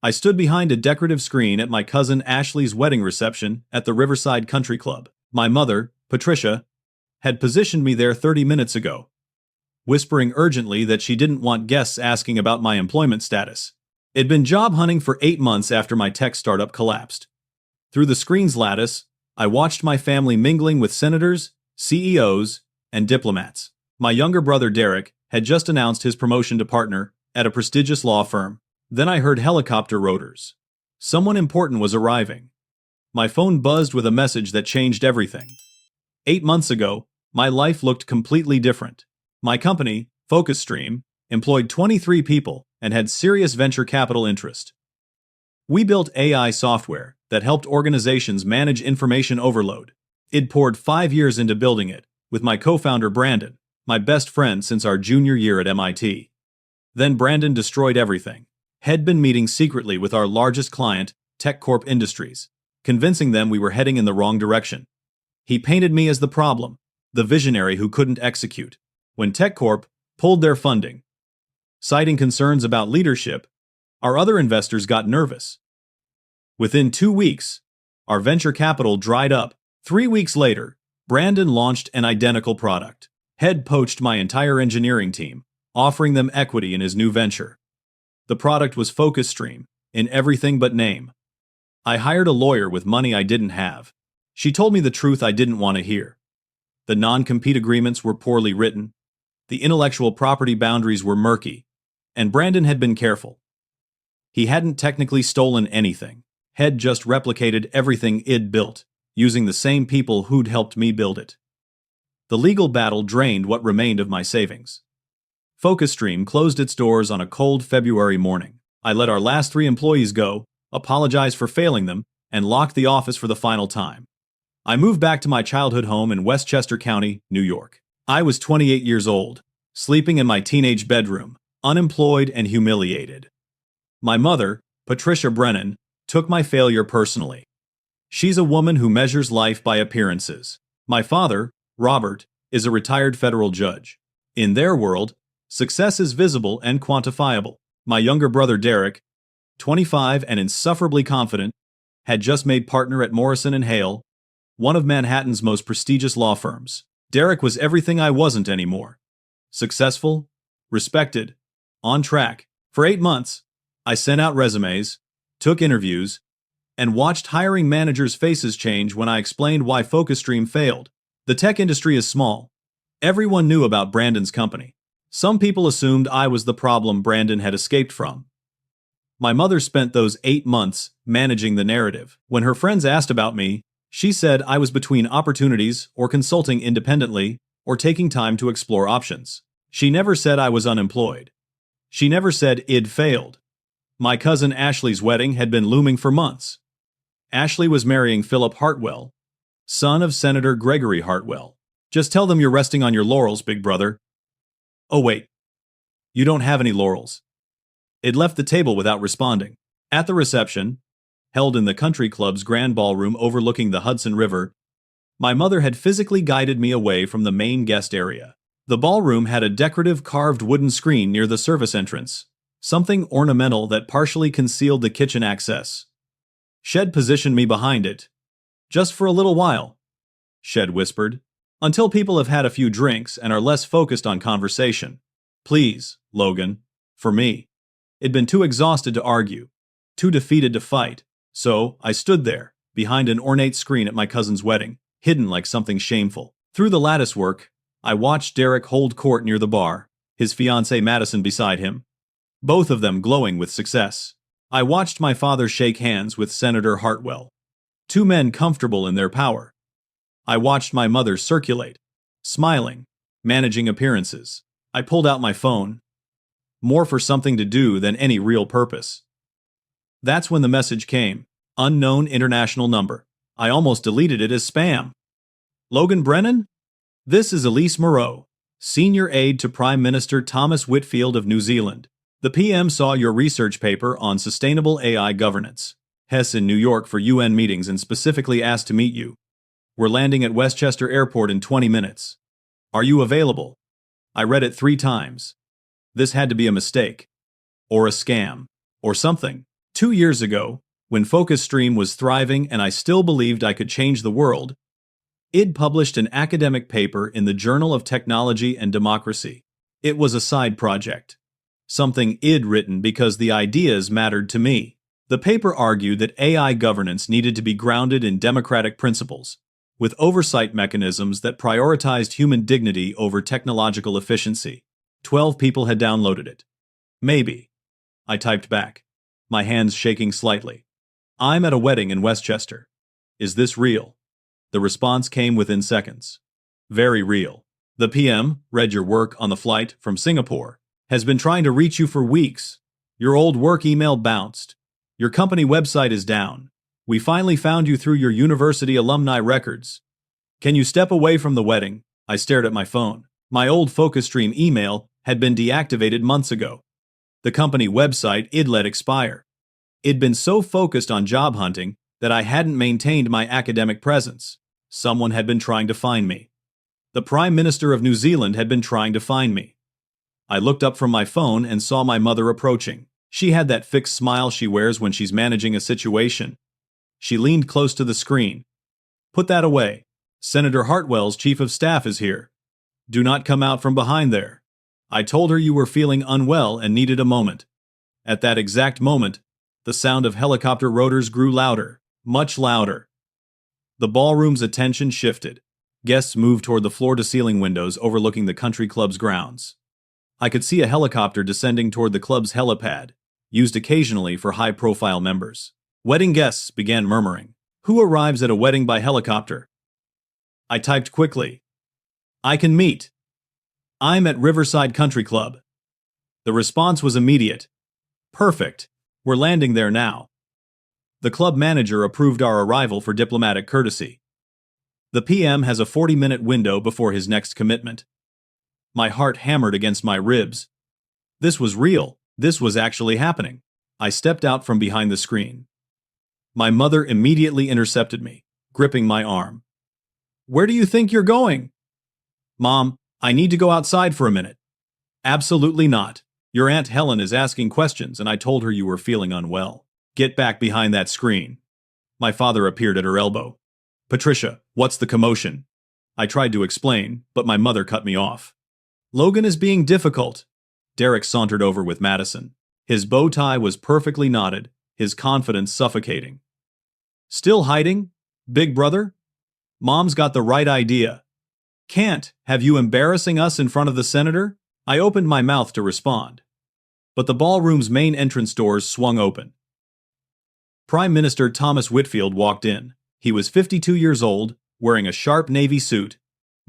I stood behind a decorative screen at my cousin Ashley's wedding reception at the Riverside Country Club. My mother, Patricia, had positioned me there 30 minutes ago, whispering urgently that she didn't want guests asking about my employment status. I'd been job hunting for 8 months after my tech startup collapsed. Through the screen's lattice, I watched my family mingling with senators, CEOs, and diplomats. My younger brother Derek had just announced his promotion to partner at a prestigious law firm. Then I heard helicopter rotors. Someone important was arriving. My phone buzzed with a message that changed everything. 8 months ago, my life looked completely different. My company, FocusStream, employed 23 people and had serious venture capital interest. We built AI software that helped organizations manage information overload. I'd poured 5 years into building it, with my co-founder Brandon, my best friend since our junior year at MIT. Then Brandon destroyed everything. Had been meeting secretly with our largest client, TechCorp Industries, convincing them we were heading in the wrong direction. He painted me as the problem, the visionary who couldn't execute. When TechCorp pulled their funding, citing concerns about leadership, our other investors got nervous. Within 2 weeks, our venture capital dried up. 3 weeks later, Brandon launched an identical product. Had poached my entire engineering team, offering them equity in his new venture. The product was FocusStream, in everything but name. I hired a lawyer with money I didn't have. She told me the truth I didn't want to hear. The non-compete agreements were poorly written, the intellectual property boundaries were murky, and Brandon had been careful. He hadn't technically stolen anything. Had just replicated everything I'd built, using the same people who'd helped me build it. The legal battle drained what remained of my savings. FocusStream closed its doors on a cold February morning. I let our last 3 employees go, apologized for failing them, and locked the office for the final time. I moved back to my childhood home in Westchester County, New York. I was 28 years old, sleeping in my teenage bedroom, unemployed and humiliated. My mother, Patricia Brennan, took my failure personally. She's a woman who measures life by appearances. My father, Robert, is a retired federal judge. In their world, success is visible and quantifiable. My younger brother Derek, 25 and insufferably confident, had just made partner at Morrison & Hale, one of Manhattan's most prestigious law firms. Derek was everything I wasn't anymore. Successful, respected, on track. For 8 months, I sent out resumes, took interviews, and watched hiring managers' faces change when I explained why FocusStream failed. The tech industry is small. Everyone knew about Brandon's company. Some people assumed I was the problem Brandon had escaped from. My mother spent those 8 months managing the narrative. When her friends asked about me, she said I was between opportunities or consulting independently or taking time to explore options. She never said I was unemployed. She never said I'd failed. My cousin Ashley's wedding had been looming for months. Ashley was marrying Philip Hartwell, son of Senator Gregory Hartwell. Just tell them you're resting on your laurels, big brother. Oh wait, you don't have any laurels. It left the table without responding. At the reception, held in the country club's grand ballroom overlooking the Hudson River, my mother had physically guided me away from the main guest area. The ballroom had a decorative carved wooden screen near the service entrance, something ornamental that partially concealed the kitchen access. Shed positioned me behind it. Just for a little while, Shed whispered, until people have had a few drinks and are less focused on conversation. Please, Logan, for me. I'd been too exhausted to argue, too defeated to fight, so I stood there, behind an ornate screen at my cousin's wedding, hidden like something shameful. Through the latticework, I watched Derek hold court near the bar, his fiancée Madison beside him, both of them glowing with success. I watched my father shake hands with Senator Hartwell, 2 men comfortable in their power. I watched my mother circulate, smiling, managing appearances. I pulled out my phone, more for something to do than any real purpose. That's when the message came, unknown international number. I almost deleted it as spam. Logan Brennan? This is Elise Moreau, Senior Aide to Prime Minister Thomas Whitfield of New Zealand. The PM saw your research paper on sustainable AI governance. Hess in New York for UN meetings and specifically asked to meet you. We're landing at Westchester Airport in 20 minutes. Are you available? I read it 3 times. This had to be a mistake. Or a scam. Or something. 2 years ago, when Focus Stream was thriving and I still believed I could change the world, id published an academic paper in the Journal of Technology and Democracy. It was a side project. Something id written because the ideas mattered to me. The paper argued that AI governance needed to be grounded in democratic principles, with oversight mechanisms that prioritized human dignity over technological efficiency. 12 people had downloaded it. Maybe. I typed back, my hands shaking slightly. I'm at a wedding in Westchester. Is this real? The response came within seconds. Very real. The PM read your work on the flight from Singapore. Has been trying to reach you for weeks. Your old work email bounced. Your company website is down. We finally found you through your university alumni records. Can you step away from the wedding? I stared at my phone. My old Focus Stream email had been deactivated months ago. The company website id let expire. It'd been so focused on job hunting that I hadn't maintained my academic presence. Someone had been trying to find me. The Prime Minister of New Zealand had been trying to find me. I looked up from my phone and saw my mother approaching. She had that fixed smile she wears when she's managing a situation. She leaned close to the screen. Put that away. Senator Hartwell's chief of staff is here. Do not come out from behind there. I told her you were feeling unwell and needed a moment. At that exact moment, the sound of helicopter rotors grew louder, much louder. The ballroom's attention shifted. Guests moved toward the floor-to-ceiling windows overlooking the country club's grounds. I could see a helicopter descending toward the club's helipad, used occasionally for high-profile members. Wedding guests began murmuring. Who arrives at a wedding by helicopter? I typed quickly. I can meet. I'm at Riverside Country Club. The response was immediate. Perfect. We're landing there now. The club manager approved our arrival for diplomatic courtesy. The PM has a 40-minute window before his next commitment. My heart hammered against my ribs. This was real. This was actually happening. I stepped out from behind the screen. My mother immediately intercepted me, gripping my arm. Where do you think you're going? Mom, I need to go outside for a minute. Absolutely not. Your Aunt Helen is asking questions and I told her you were feeling unwell. Get back behind that screen. My father appeared at her elbow. Patricia, what's the commotion? I tried to explain, but my mother cut me off. Logan is being difficult. Derek sauntered over with Madison. His bow tie was perfectly knotted, his confidence suffocating. Still hiding? Big brother? Mom's got the right idea. Can't have you embarrassing us in front of the senator? I opened my mouth to respond. But the ballroom's main entrance doors swung open. Prime Minister Thomas Whitfield walked in. He was 52 years old, wearing a sharp navy suit,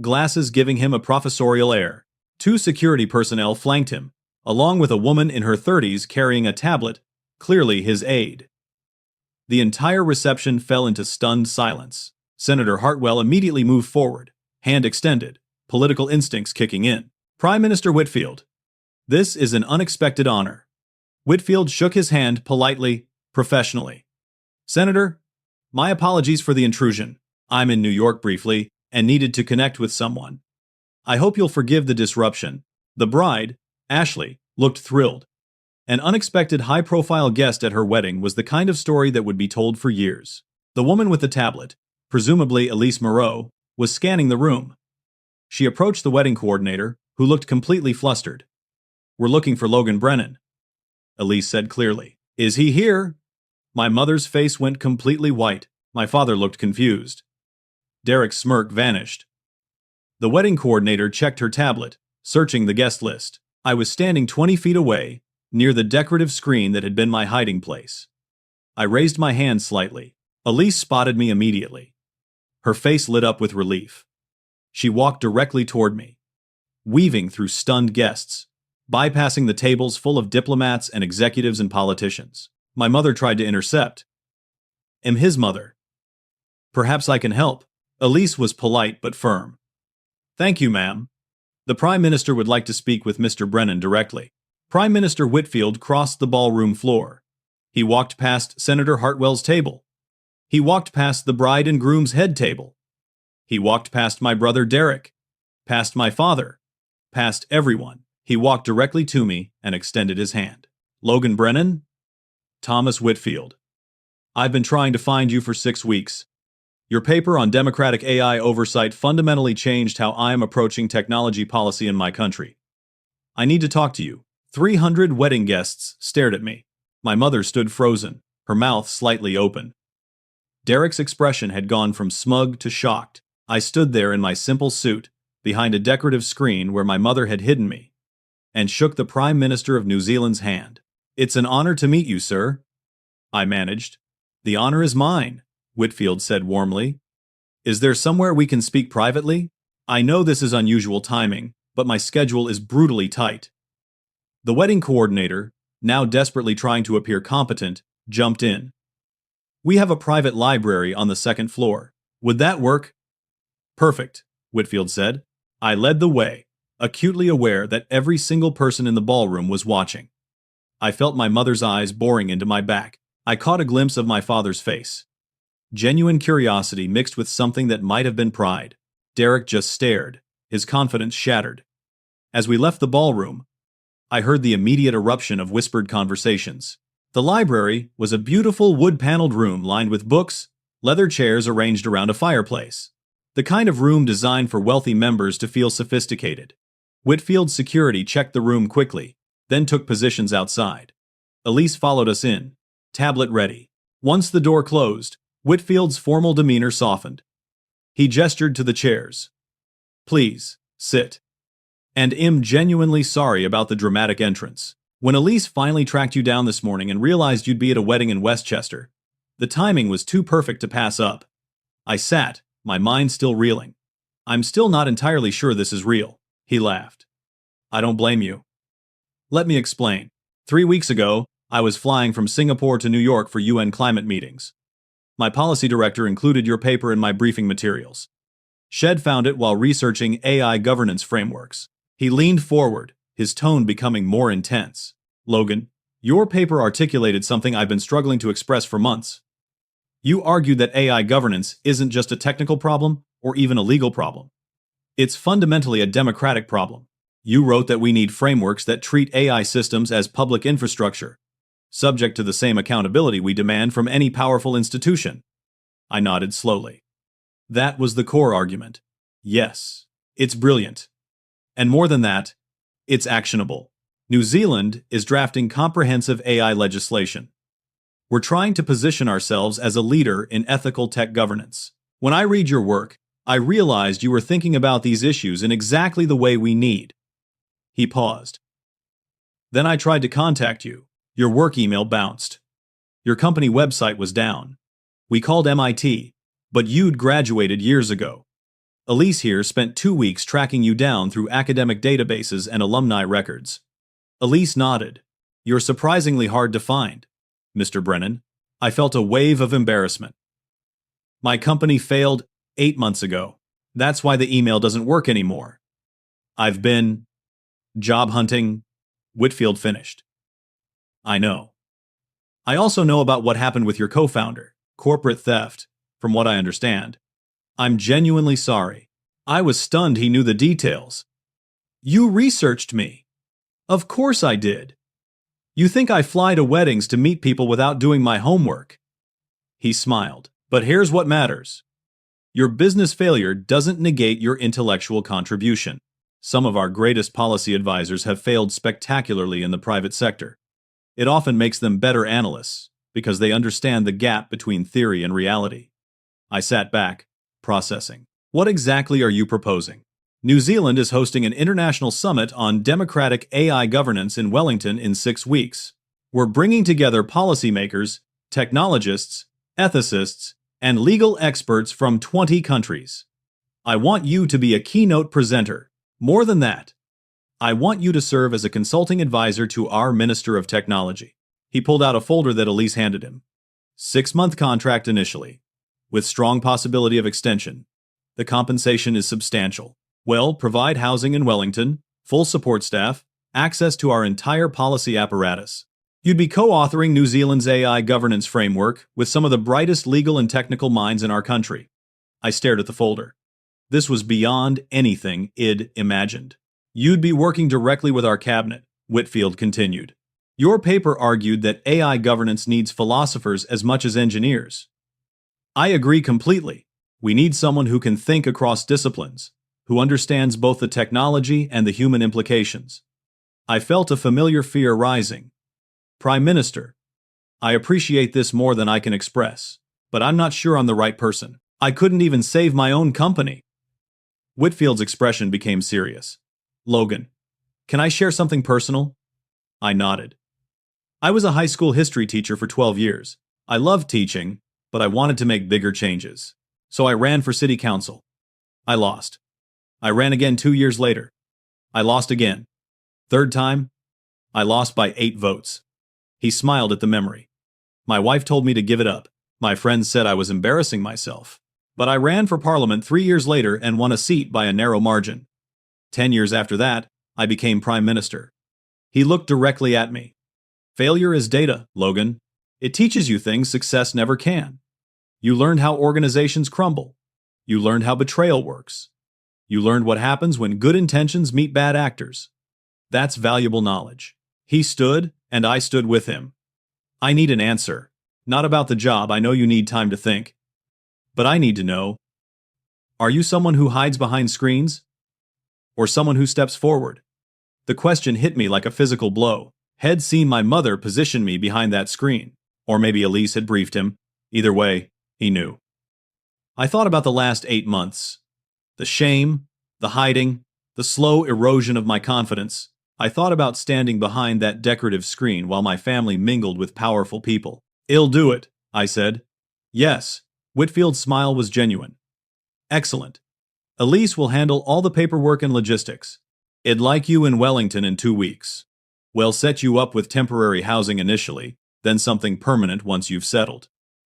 glasses giving him a professorial air. 2 security personnel flanked him, along with a woman in her 30s carrying a tablet, clearly his aide. The entire reception fell into stunned silence. Senator Hartwell immediately moved forward, hand extended, political instincts kicking in. Prime Minister Whitfield, this is an unexpected honor. Whitfield shook his hand politely, professionally. Senator, my apologies for the intrusion. I'm in New York briefly and needed to connect with someone. I hope you'll forgive the disruption. The bride, Ashley, looked thrilled. An unexpected high-profile guest at her wedding was the kind of story that would be told for years. The woman with the tablet, presumably Elise Moreau, was scanning the room. She approached the wedding coordinator, who looked completely flustered. We're looking for Logan Brennan, Elise said clearly. Is he here? My mother's face went completely white. My father looked confused. Derek's smirk vanished. The wedding coordinator checked her tablet, searching the guest list. I was standing 20 feet away, near the decorative screen that had been my hiding place. I raised my hand slightly. Elise spotted me immediately. Her face lit up with relief. She walked directly toward me, weaving through stunned guests, bypassing the tables full of diplomats and executives and politicians. My mother tried to intercept. Am his mother. Perhaps I can help. Elise was polite but firm. Thank you, ma'am. The Prime Minister would like to speak with Mr. Brennan directly. Prime Minister Whitfield crossed the ballroom floor. He walked past Senator Hartwell's table. He walked past the bride and groom's head table. He walked past my brother Derek, past my father, past everyone. He walked directly to me and extended his hand. Logan Brennan? Thomas Whitfield. I've been trying to find you for 6 weeks. Your paper on democratic AI oversight fundamentally changed how I am approaching technology policy in my country. I need to talk to you. 300 wedding guests stared at me. My mother stood frozen, her mouth slightly open. Derek's expression had gone from smug to shocked. I stood there in my simple suit, behind a decorative screen where my mother had hidden me, and shook the Prime Minister of New Zealand's hand. "It's an honor to meet you, sir," I managed. "The honor is mine," Whitfield said warmly. "Is there somewhere we can speak privately? I know this is unusual timing, but my schedule is brutally tight." The wedding coordinator, now desperately trying to appear competent, jumped in. "We have a private library on the second floor. Would that work?" "Perfect," Whitfield said. I led the way, acutely aware that every single person in the ballroom was watching. I felt my mother's eyes boring into my back. I caught a glimpse of my father's face. Genuine curiosity mixed with something that might have been pride. Derek just stared, his confidence shattered. As we left the ballroom, I heard the immediate eruption of whispered conversations. The library was a beautiful wood-paneled room lined with books, leather chairs arranged around a fireplace. The kind of room designed for wealthy members to feel sophisticated. Whitfield's security checked the room quickly, then took positions outside. Elise followed us in, tablet ready. Once the door closed, Whitfield's formal demeanor softened. He gestured to the chairs. "Please, sit." And I'm genuinely sorry about the dramatic entrance. When Elise finally tracked you down this morning and realized you'd be at a wedding in Westchester, the timing was too perfect to pass up. I sat, my mind still reeling. "I'm still not entirely sure this is real," he laughed. "I don't blame you. Let me explain. 3 weeks ago, I was flying from Singapore to New York for UN climate meetings. My policy director included your paper in my briefing materials. Shed found it while researching AI governance frameworks." He leaned forward, his tone becoming more intense. "Logan, your paper articulated something I've been struggling to express for months. You argued that AI governance isn't just a technical problem or even a legal problem. It's fundamentally a democratic problem. You wrote that we need frameworks that treat AI systems as public infrastructure, subject to the same accountability we demand from any powerful institution." I nodded slowly. "That was the core argument. Yes, it's brilliant. And more than that, it's actionable. New Zealand is drafting comprehensive AI legislation. We're trying to position ourselves as a leader in ethical tech governance. When I read your work, I realized you were thinking about these issues in exactly the way we need." He paused. "Then I tried to contact you. Your work email bounced. Your company website was down. We called MIT, but you'd graduated years ago. Elise here spent 2 weeks tracking you down through academic databases and alumni records." Elise nodded. "You're surprisingly hard to find, Mr. Brennan." I felt a wave of embarrassment. "My company failed 8 months ago. That's why the email doesn't work anymore. I've been job hunting," Whitfield finished. "I know. I also know about what happened with your co-founder, corporate theft, from what I understand. I'm genuinely sorry. I was stunned he knew the details." "You researched me." "Of course I did. You think I fly to weddings to meet people without doing my homework?" He smiled. "But here's what matters. Your business failure doesn't negate your intellectual contribution. Some of our greatest policy advisors have failed spectacularly in the private sector. It often makes them better analysts, because they understand the gap between theory and reality." I sat back, processing. "What exactly are you proposing?" "New Zealand is hosting an international summit on democratic AI governance in Wellington in 6 weeks. We're bringing together policymakers, technologists, ethicists, and legal experts from 20 countries. I want you to be a keynote presenter. More than that, I want you to serve as a consulting advisor to our Minister of Technology." He pulled out a folder that Elise handed him. 6-month contract initially, with strong possibility of extension. The compensation is substantial. Well, provide housing in Wellington, full support staff, access to our entire policy apparatus. You'd be co-authoring New Zealand's AI governance framework with some of the brightest legal and technical minds in our country. I stared at the folder. This was beyond anything I'd imagined. "You'd be working directly with our cabinet," Whitfield continued. Your paper argued that AI governance needs philosophers as much as engineers. I agree completely. We need someone who can think across disciplines, who understands both the technology and the human implications. I felt a familiar fear rising. Prime Minister, I appreciate this more than I can express, but I'm not sure I'm the right person. I couldn't even save my own company. Whitfield's expression became serious. Logan, can I share something personal? I nodded. I was a high school history teacher for 12 years. I loved teaching, but I wanted to make bigger changes. So I ran for city council. I lost. I ran again 2 years later. I lost again. Third time, I lost by 8 votes. He smiled at the memory. My wife told me to give it up. My friends said I was embarrassing myself. But I ran for parliament 3 years later and won a seat by a narrow margin. 10 years after that, I became prime minister. He looked directly at me. Failure is data, Logan. It teaches you things success never can. You learned how organizations crumble. You learned how betrayal works. You learned what happens when good intentions meet bad actors. That's valuable knowledge. He stood, and I stood with him. I need an answer. Not about the job, I know you need time to think. But I need to know, are you someone who hides behind screens? Or someone who steps forward? The question hit me like a physical blow. Had seen my mother position me behind that screen. Or maybe Elise had briefed him. Either way, he knew. I thought about the last 8 months. The shame, the hiding, the slow erosion of my confidence. I thought about standing behind that decorative screen while my family mingled with powerful people. "I'll do it," I said. "Yes." Whitfield's smile was genuine. "Excellent. Elise will handle all the paperwork and logistics. I'd like you in Wellington in 2 weeks. We'll set you up with temporary housing initially, then something permanent once you've settled."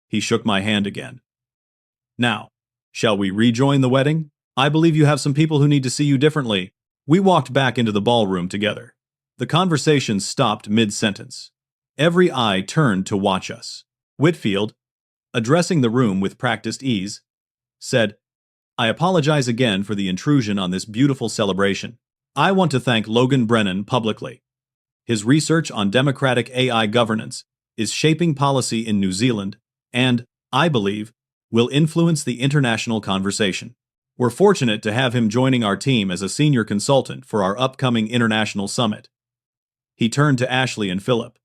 He shook my hand again. "Now, shall we rejoin the wedding? I believe you have some people who need to see you differently." We walked back into the ballroom together. The conversation stopped mid-sentence. Every eye turned to watch us. Whitfield, addressing the room with practiced ease, said, "I apologize again for the intrusion on this beautiful celebration. I want to thank Logan Brennan publicly. His research on democratic AI governance is shaping policy in New Zealand and, I believe, will influence the international conversation. We're fortunate to have him joining our team as a senior consultant for our upcoming international summit." He turned to Ashley and Philip.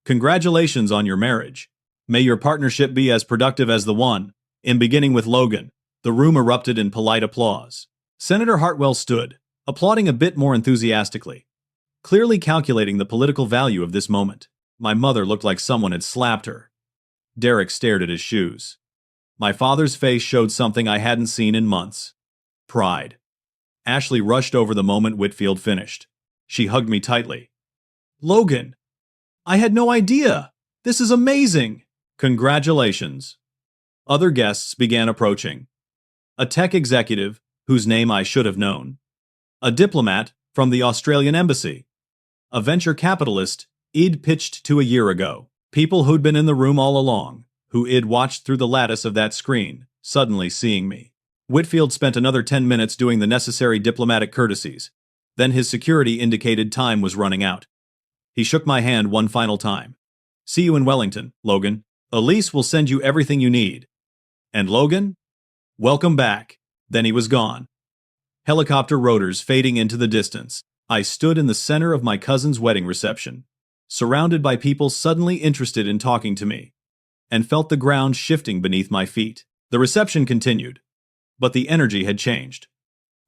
"Congratulations on your marriage. May your partnership be as productive as the one." In beginning with Logan, the room erupted in polite applause. Senator Hartwell stood, applauding a bit more enthusiastically, clearly calculating the political value of this moment. My mother looked like someone had slapped her. Derek stared at his shoes. My father's face showed something I hadn't seen in months. Pride. Ashley rushed over the moment Whitfield finished. She hugged me tightly. "Logan, I had no idea. This is amazing." "Congratulations." Other guests began approaching. A tech executive, whose name I should have known. A diplomat from the Australian embassy. A venture capitalist I'd pitched to a year ago. People who'd been in the room all along, who I'd watched through the lattice of that screen, suddenly seeing me. Whitfield spent another 10 minutes doing the necessary diplomatic courtesies. Then his security indicated time was running out. He shook my hand one final time. "See you in Wellington, Logan. Elise will send you everything you need. And Logan, welcome back." Then he was gone. Helicopter rotors fading into the distance. I stood in the center of my cousin's wedding reception, surrounded by people suddenly interested in talking to me, and felt the ground shifting beneath my feet. The reception continued, but the energy had changed.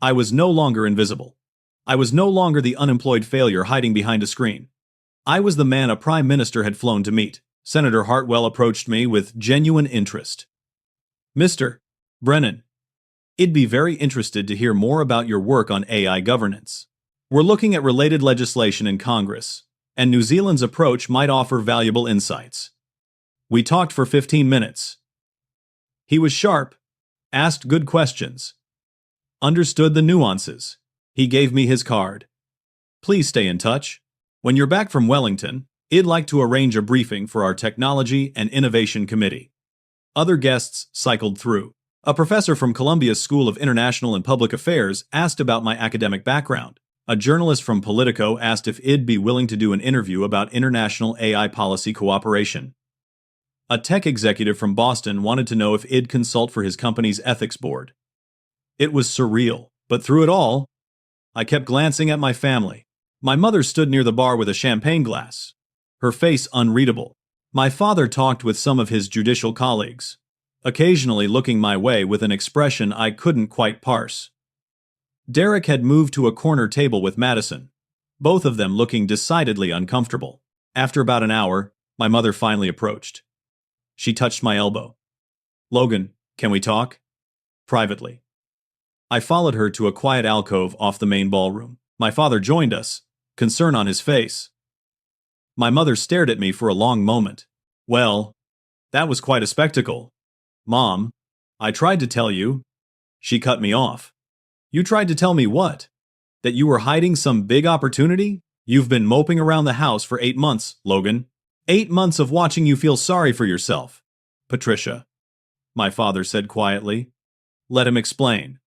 I was no longer invisible. I was no longer the unemployed failure hiding behind a screen. I was the man a prime minister had flown to meet. Senator Hartwell approached me with genuine interest. "Mr. Brennan, I'd be very interested to hear more about your work on AI governance. We're looking at related legislation in Congress, and New Zealand's approach might offer valuable insights." We talked for 15 minutes. He was sharp, asked good questions, understood the nuances. He gave me his card. "Please stay in touch. When you're back from Wellington, I'd like to arrange a briefing for our Technology and Innovation Committee." Other guests cycled through. A professor from Columbia's School of International and Public Affairs asked about my academic background. A journalist from Politico asked if I'd be willing to do an interview about international AI policy cooperation. A tech executive from Boston wanted to know if I'd consult for his company's ethics board. It was surreal, but through it all, I kept glancing at my family. My mother stood near the bar with a champagne glass, her face unreadable. My father talked with some of his judicial colleagues, occasionally looking my way with an expression I couldn't quite parse. Derek had moved to a corner table with Madison, both of them looking decidedly uncomfortable. After about an hour, my mother finally approached. She touched my elbow. "Logan, can we talk?" Privately. I followed her to a quiet alcove off the main ballroom. My father joined us, concern on his face. My mother stared at me for a long moment. "Well, that was quite a spectacle. Mom, I tried to tell you." She cut me off. "You tried to tell me what? That you were hiding some big opportunity? You've been moping around the house for 8 months, Logan. 8 months of watching you feel sorry for yourself." "Patricia," my father said quietly. "Let him explain."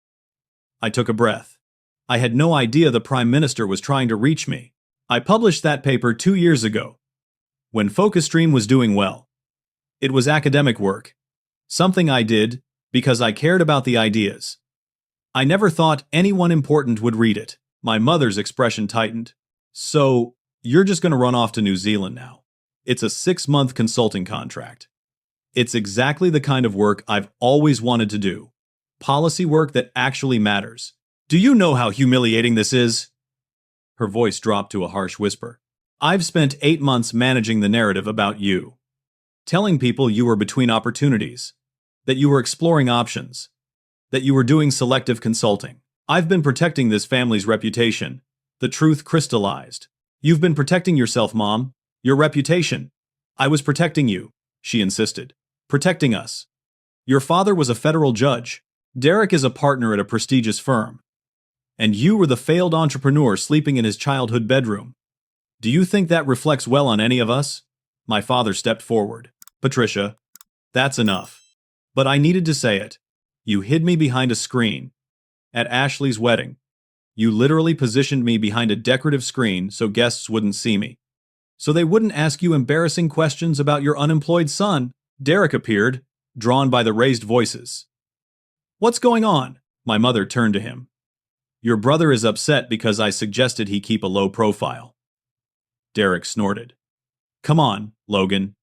I took a breath. I had no idea the Prime Minister was trying to reach me. I published that paper 2 years ago, when FocusStream was doing well. It was academic work, something I did because I cared about the ideas. I never thought anyone important would read it. My mother's expression tightened. "So, you're just going to run off to New Zealand now? It's a 6-month consulting contract." "It's exactly the kind of work I've always wanted to do. Policy work that actually matters. Do you know how humiliating this is?" Her voice dropped to a harsh whisper. "I've spent 8 months managing the narrative about you, telling people you were between opportunities, that you were exploring options, that you were doing selective consulting. I've been protecting this family's reputation. The truth crystallized. You've been protecting yourself, Mom. Your reputation." "I was protecting you," she insisted. "Protecting us. Your father was a federal judge. Derek is a partner at a prestigious firm. And you were the failed entrepreneur sleeping in his childhood bedroom. Do you think that reflects well on any of us?" My father stepped forward. "Patricia, that's enough. But I needed to say it. You hid me behind a screen. At Ashley's wedding, you literally positioned me behind a decorative screen so guests wouldn't see me. So they wouldn't ask you embarrassing questions about your unemployed son." Derek appeared, drawn by the raised voices. "What's going on?" My mother turned to him. "Your brother is upset because I suggested he keep a low profile." Derek snorted. "Come on, Logan.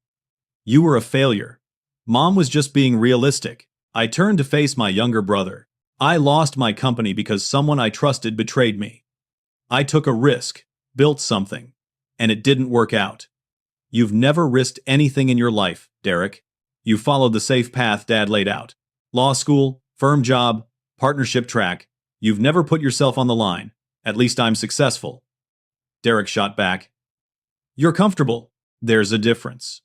You were a failure. Mom was just being realistic." I turned to face my younger brother. "I lost my company because someone I trusted betrayed me. I took a risk, built something, and it didn't work out. You've never risked anything in your life, Derek. You followed the safe path Dad laid out. Law school, firm job, partnership track. You've never put yourself on the line. At least I'm successful." Derek shot back. "You're comfortable. There's a difference."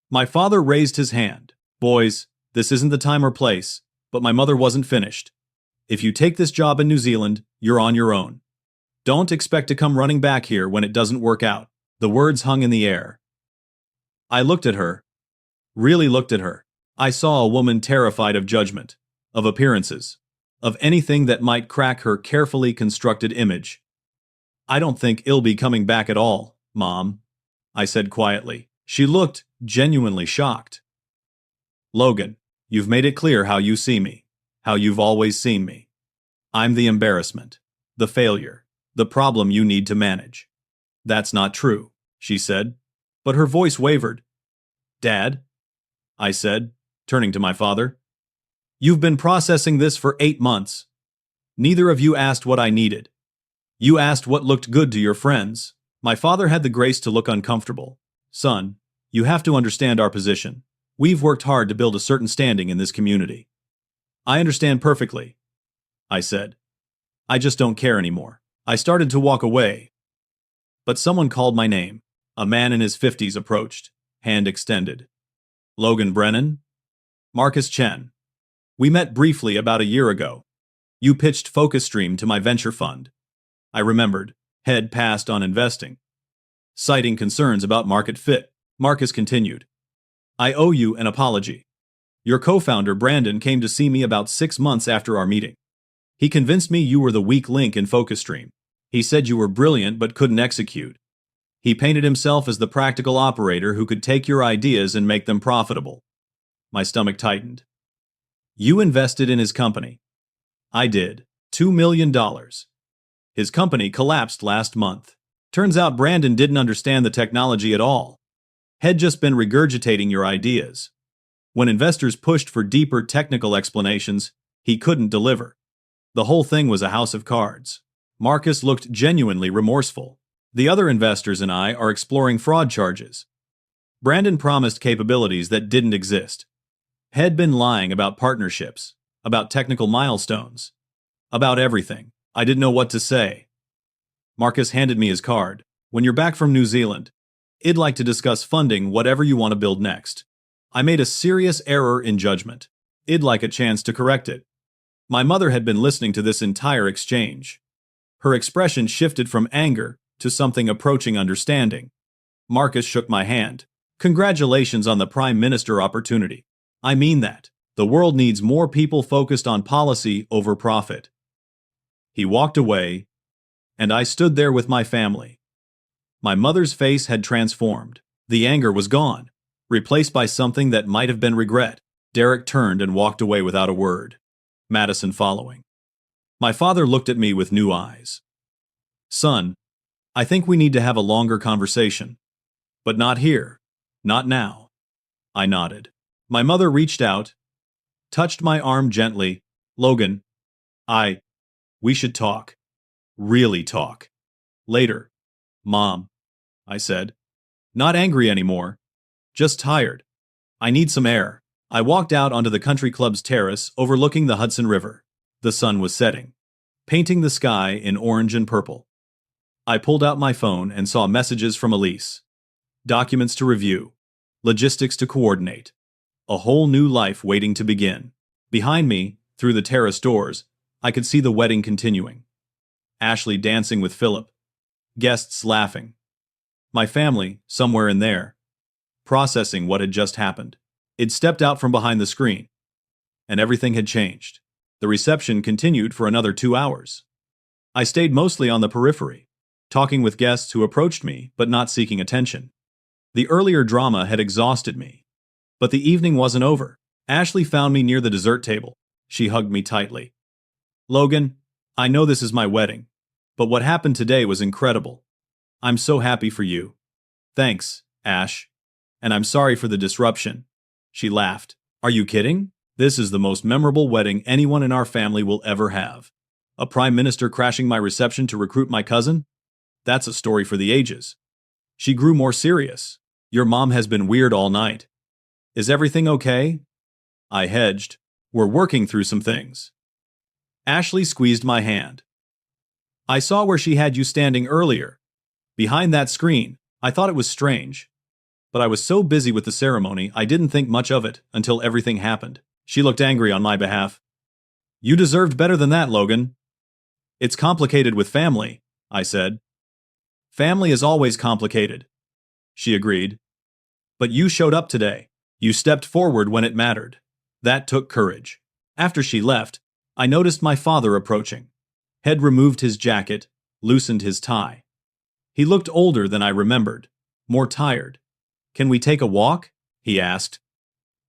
My father raised his hand. "Boys, this isn't the time or place," but my mother wasn't finished. "If you take this job in New Zealand, you're on your own. Don't expect to come running back here when it doesn't work out." The words hung in the air. I looked at her. Really looked at her. I saw a woman terrified of judgment, of appearances, of anything that might crack her carefully constructed image. "I don't think I'll be coming back at all, Mom," I said quietly. She looked genuinely shocked. "Logan, you've made it clear how you see me, how you've always seen me. I'm the embarrassment, the failure, the problem you need to manage." "That's not true," she said, but her voice wavered. "Dad," I said, turning to my father, "you've been processing this for 8 months. Neither of you asked what I needed. You asked what looked good to your friends." My father had the grace to look uncomfortable. "Son, you have to understand our position. We've worked hard to build a certain standing in this community." "I understand perfectly," I said. "I just don't care anymore." I started to walk away, but someone called my name. A man in his 50s approached, hand extended. "Logan Brennan?" "Marcus Chen. We met briefly about a year ago. You pitched FocusStream to my venture fund." I remembered, head passed on investing. Citing concerns about market fit, Marcus continued. "I owe you an apology. Your co-founder Brandon came to see me about 6 months after our meeting. He convinced me you were the weak link in FocusStream. He said you were brilliant but couldn't execute. He painted himself as the practical operator who could take your ideas and make them profitable. My stomach tightened. You invested in his company. I did. $2 million. His company collapsed last month. Turns out Brandon didn't understand the technology at all. Had just been regurgitating your ideas. When investors pushed for deeper technical explanations, he couldn't deliver. The whole thing was a house of cards. Marcus looked genuinely remorseful. The other investors and I are exploring fraud charges. Brandon promised capabilities that didn't exist. Had been lying about partnerships, about technical milestones, about everything. I didn't know what to say. Marcus handed me his card. When you're back from New Zealand, I'd like to discuss funding whatever you want to build next. I made a serious error in judgment. I'd like a chance to correct it. My mother had been listening to this entire exchange. Her expression shifted from anger to something approaching understanding. Marcus shook my hand. Congratulations on the Prime Minister opportunity. I mean that. The world needs more people focused on policy over profit. He walked away, and I stood there with my family. My mother's face had transformed. The anger was gone, replaced by something that might have been regret. Derek turned and walked away without a word, Madison following. My father looked at me with new eyes. Son, I think we need to have a longer conversation. But not here. Not now. I nodded. My mother reached out, touched my arm gently. Logan, we should talk. Really talk. Later. Mom, I said. Not angry anymore. Just tired. I need some air. I walked out onto the country club's terrace overlooking the Hudson River. The sun was setting, painting the sky in orange and purple. I pulled out my phone and saw messages from Elise. Documents to review. Logistics to coordinate. A whole new life waiting to begin. Behind me, through the terrace doors, I could see the wedding continuing. Ashley dancing with Philip. Guests laughing. My family, somewhere in there, processing what had just happened. It stepped out from behind the screen, and everything had changed. The reception continued for another 2 hours. I stayed mostly on the periphery, talking with guests who approached me but not seeking attention. The earlier drama had exhausted me, but the evening wasn't over. Ashley found me near the dessert table. She hugged me tightly. Logan, I know this is my wedding, but what happened today was incredible. I'm so happy for you. Thanks, Ash. And I'm sorry for the disruption. She laughed. Are you kidding? This is the most memorable wedding anyone in our family will ever have. A prime minister crashing my reception to recruit my cousin? That's a story for the ages. She grew more serious. Your mom has been weird all night. Is everything okay? I hedged. We're working through some things. Ashley squeezed my hand. I saw where she had you standing earlier. Behind that screen. I thought it was strange. But I was so busy with the ceremony, I didn't think much of it until everything happened. She looked angry on my behalf. You deserved better than that, Logan. It's complicated with family, I said. Family is always complicated. She agreed. But you showed up today. You stepped forward when it mattered. That took courage. After she left, I noticed my father approaching. Had removed his jacket, loosened his tie. He looked older than I remembered, more tired. Can we take a walk? He asked.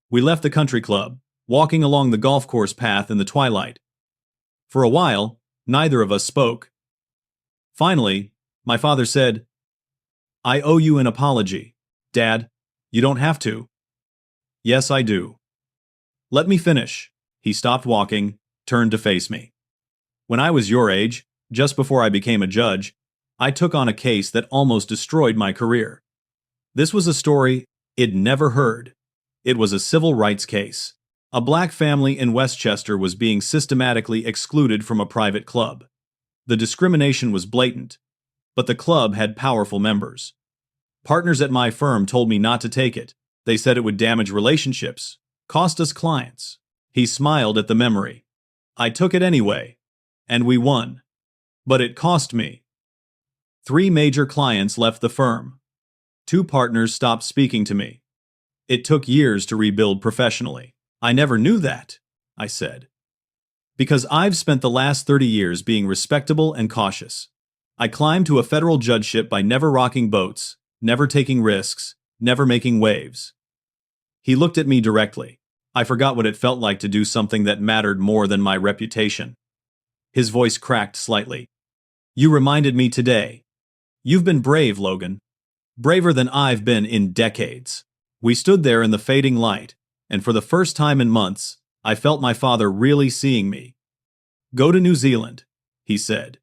We left the country club, walking along the golf course path in the twilight. For a while, neither of us spoke. Finally, my father said, I owe you an apology. Dad, you don't have to. Yes, I do. Let me finish. He stopped walking, turned to face me. When I was your age, just before I became a judge, I took on a case that almost destroyed my career. This was a story I'd never heard. It was a civil rights case. A black family in Westchester was being systematically excluded from a private club. The discrimination was blatant, but the club had powerful members. Partners at my firm told me not to take it. They said it would damage relationships, cost us clients. He smiled at the memory. I took it anyway, and we won. But it cost me. 3 major clients left the firm. 2 partners stopped speaking to me. It took years to rebuild professionally. I never knew that, I said. Because I've spent the last 30 years being respectable and cautious. I climbed to a federal judgeship by never rocking boats, never taking risks, never making waves. He looked at me directly. I forgot what it felt like to do something that mattered more than my reputation. His voice cracked slightly. You reminded me today. You've been brave, Logan. Braver than I've been in decades. We stood there in the fading light, and for the first time in months, I felt my father really seeing me. Go to New Zealand, he said.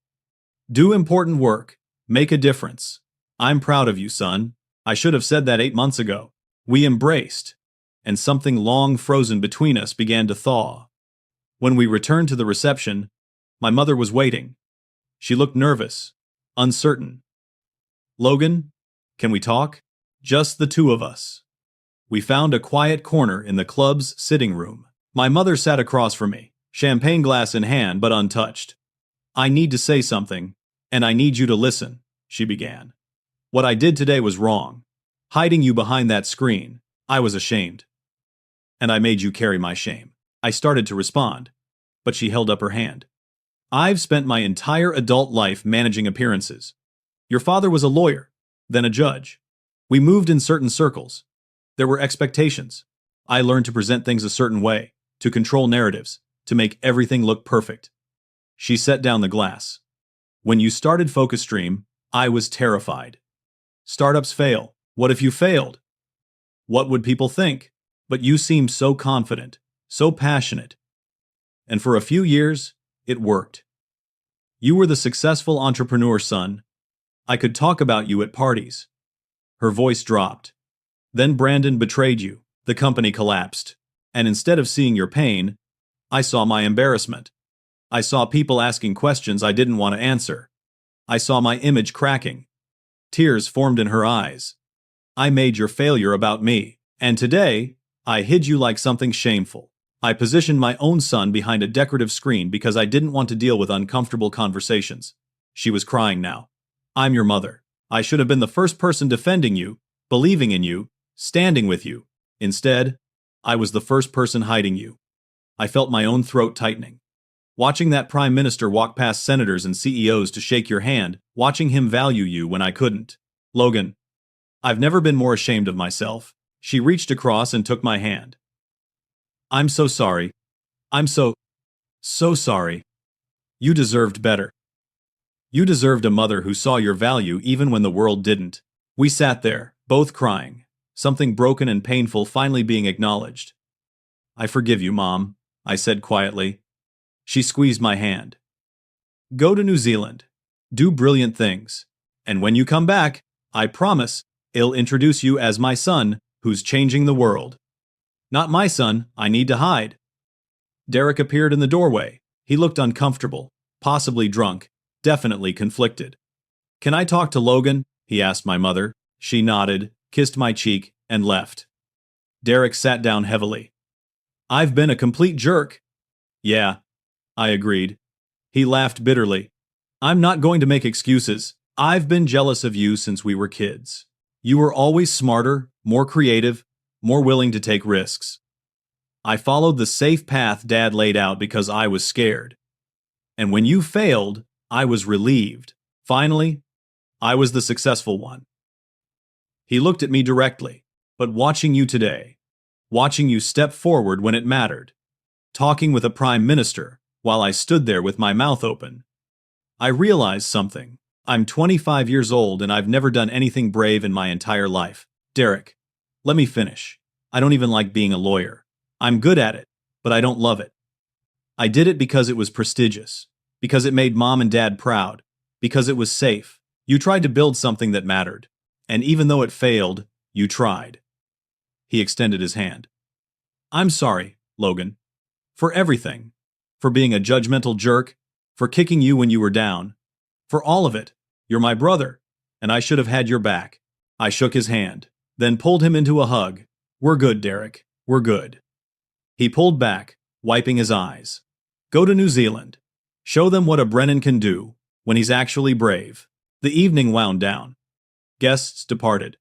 Do important work. Make a difference. I'm proud of you, son. I should have said that 8 months ago. We embraced, and something long frozen between us began to thaw. When we returned to the reception, my mother was waiting. She looked nervous, uncertain. Logan, can we talk? Just the two of us. We found a quiet corner in the club's sitting room. My mother sat across from me, champagne glass in hand but untouched. I need to say something, and I need you to listen, she began. What I did today was wrong. Hiding you behind that screen, I was ashamed. And I made you carry my shame. I started to respond, but she held up her hand. I've spent my entire adult life managing appearances. Your father was a lawyer, then a judge. We moved in certain circles. There were expectations. I learned to present things a certain way, to control narratives, to make everything look perfect. She set down the glass. When you started Focus Stream, I was terrified. Startups fail. What if you failed? What would people think? But you seemed so confident, so passionate. And for a few years, it worked. You were the successful entrepreneur, son. I could talk about you at parties. Her voice dropped. Then Brandon betrayed you. The company collapsed. And instead of seeing your pain, I saw my embarrassment. I saw people asking questions I didn't want to answer. I saw my image cracking. Tears formed in her eyes. I made your failure about me. And today, I hid you like something shameful. I positioned my own son behind a decorative screen because I didn't want to deal with uncomfortable conversations. She was crying now. I'm your mother. I should have been the first person defending you, believing in you, standing with you. Instead, I was the first person hiding you. I felt my own throat tightening. Watching that prime minister walk past senators and CEOs to shake your hand, watching him value you when I couldn't. Logan, I've never been more ashamed of myself. She reached across and took my hand. I'm so sorry. I'm so sorry. You deserved better. You deserved a mother who saw your value even when the world didn't. We sat there, both crying, something broken and painful finally being acknowledged. I forgive you, Mom, I said quietly. She squeezed my hand. Go to New Zealand. Do brilliant things. And when you come back, I promise, I'll introduce you as my son, who's changing the world. Not my son, I need to hide. Derek appeared in the doorway. He looked uncomfortable, possibly drunk, definitely conflicted. Can I talk to Logan? He asked my mother. She nodded, kissed my cheek, and left. Derek sat down heavily. I've been a complete jerk. Yeah, I agreed. He laughed bitterly. I'm not going to make excuses. I've been jealous of you since we were kids. You were always smarter, more creative, more willing to take risks. I followed the safe path Dad laid out because I was scared. And when you failed, I was relieved. Finally, I was the successful one. He looked at me directly, but watching you today, watching you step forward when it mattered, talking with a prime minister while I stood there with my mouth open, I realized something. I'm 25 years old and I've never done anything brave in my entire life. Derek, let me finish. I don't even like being a lawyer. I'm good at it, but I don't love it. I did it because it was prestigious, because it made Mom and Dad proud, because it was safe. You tried to build something that mattered, and even though it failed, you tried. He extended his hand. I'm sorry, Logan, for everything, for being a judgmental jerk, for kicking you when you were down, for all of it. You're my brother, and I should have had your back. I shook his hand, then pulled him into a hug. We're good, Derek. We're good. He pulled back, wiping his eyes. Go to New Zealand. Show them what a Brennan can do when he's actually brave. The evening wound down. Guests departed.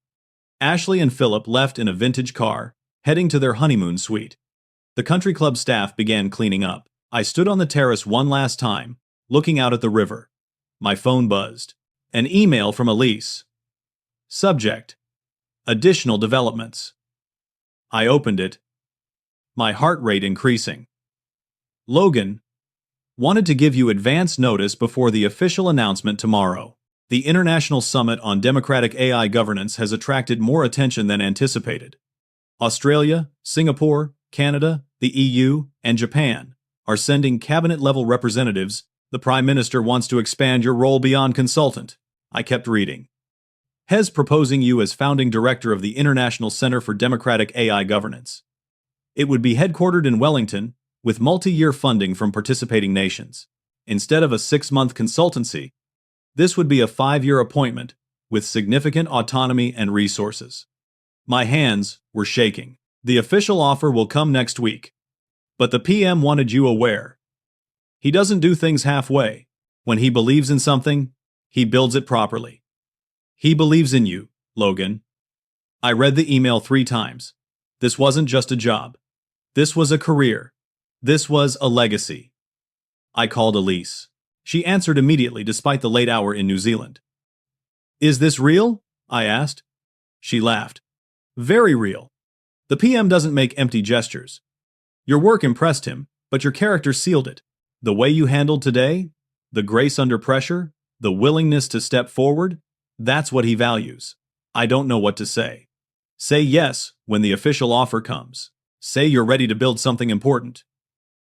Ashley and Philip left in a vintage car, heading to their honeymoon suite. The country club staff began cleaning up. I stood on the terrace one last time, looking out at the river. My phone buzzed. An email from Elise. Subject: Additional developments. I opened it, my heart rate increasing. Logan, wanted to give you advance notice before the official announcement tomorrow. The International Summit on Democratic AI Governance has attracted more attention than anticipated. Australia, Singapore, Canada, the EU, and Japan are sending cabinet-level representatives. The Prime Minister wants to expand your role beyond consultant. I kept reading. Hes proposing you as founding director of the International Center for Democratic AI Governance. It would be headquartered in Wellington, with multi-year funding from participating nations. Instead of a 6-month consultancy, this would be a 5-year appointment with significant autonomy and resources. My hands were shaking. The official offer will come next week. But the PM wanted you aware. He doesn't do things halfway. When he believes in something, he builds it properly. He believes in you, Logan. I read the email 3 times. This wasn't just a job. This was a career. This was a legacy. I called Elise. She answered immediately despite the late hour in New Zealand. Is this real? I asked. She laughed. Very real. The PM doesn't make empty gestures. Your work impressed him, but your character sealed it. The way you handled today, the grace under pressure, the willingness to step forward, that's what he values. I don't know what to say. Say yes when the official offer comes. Say you're ready to build something important.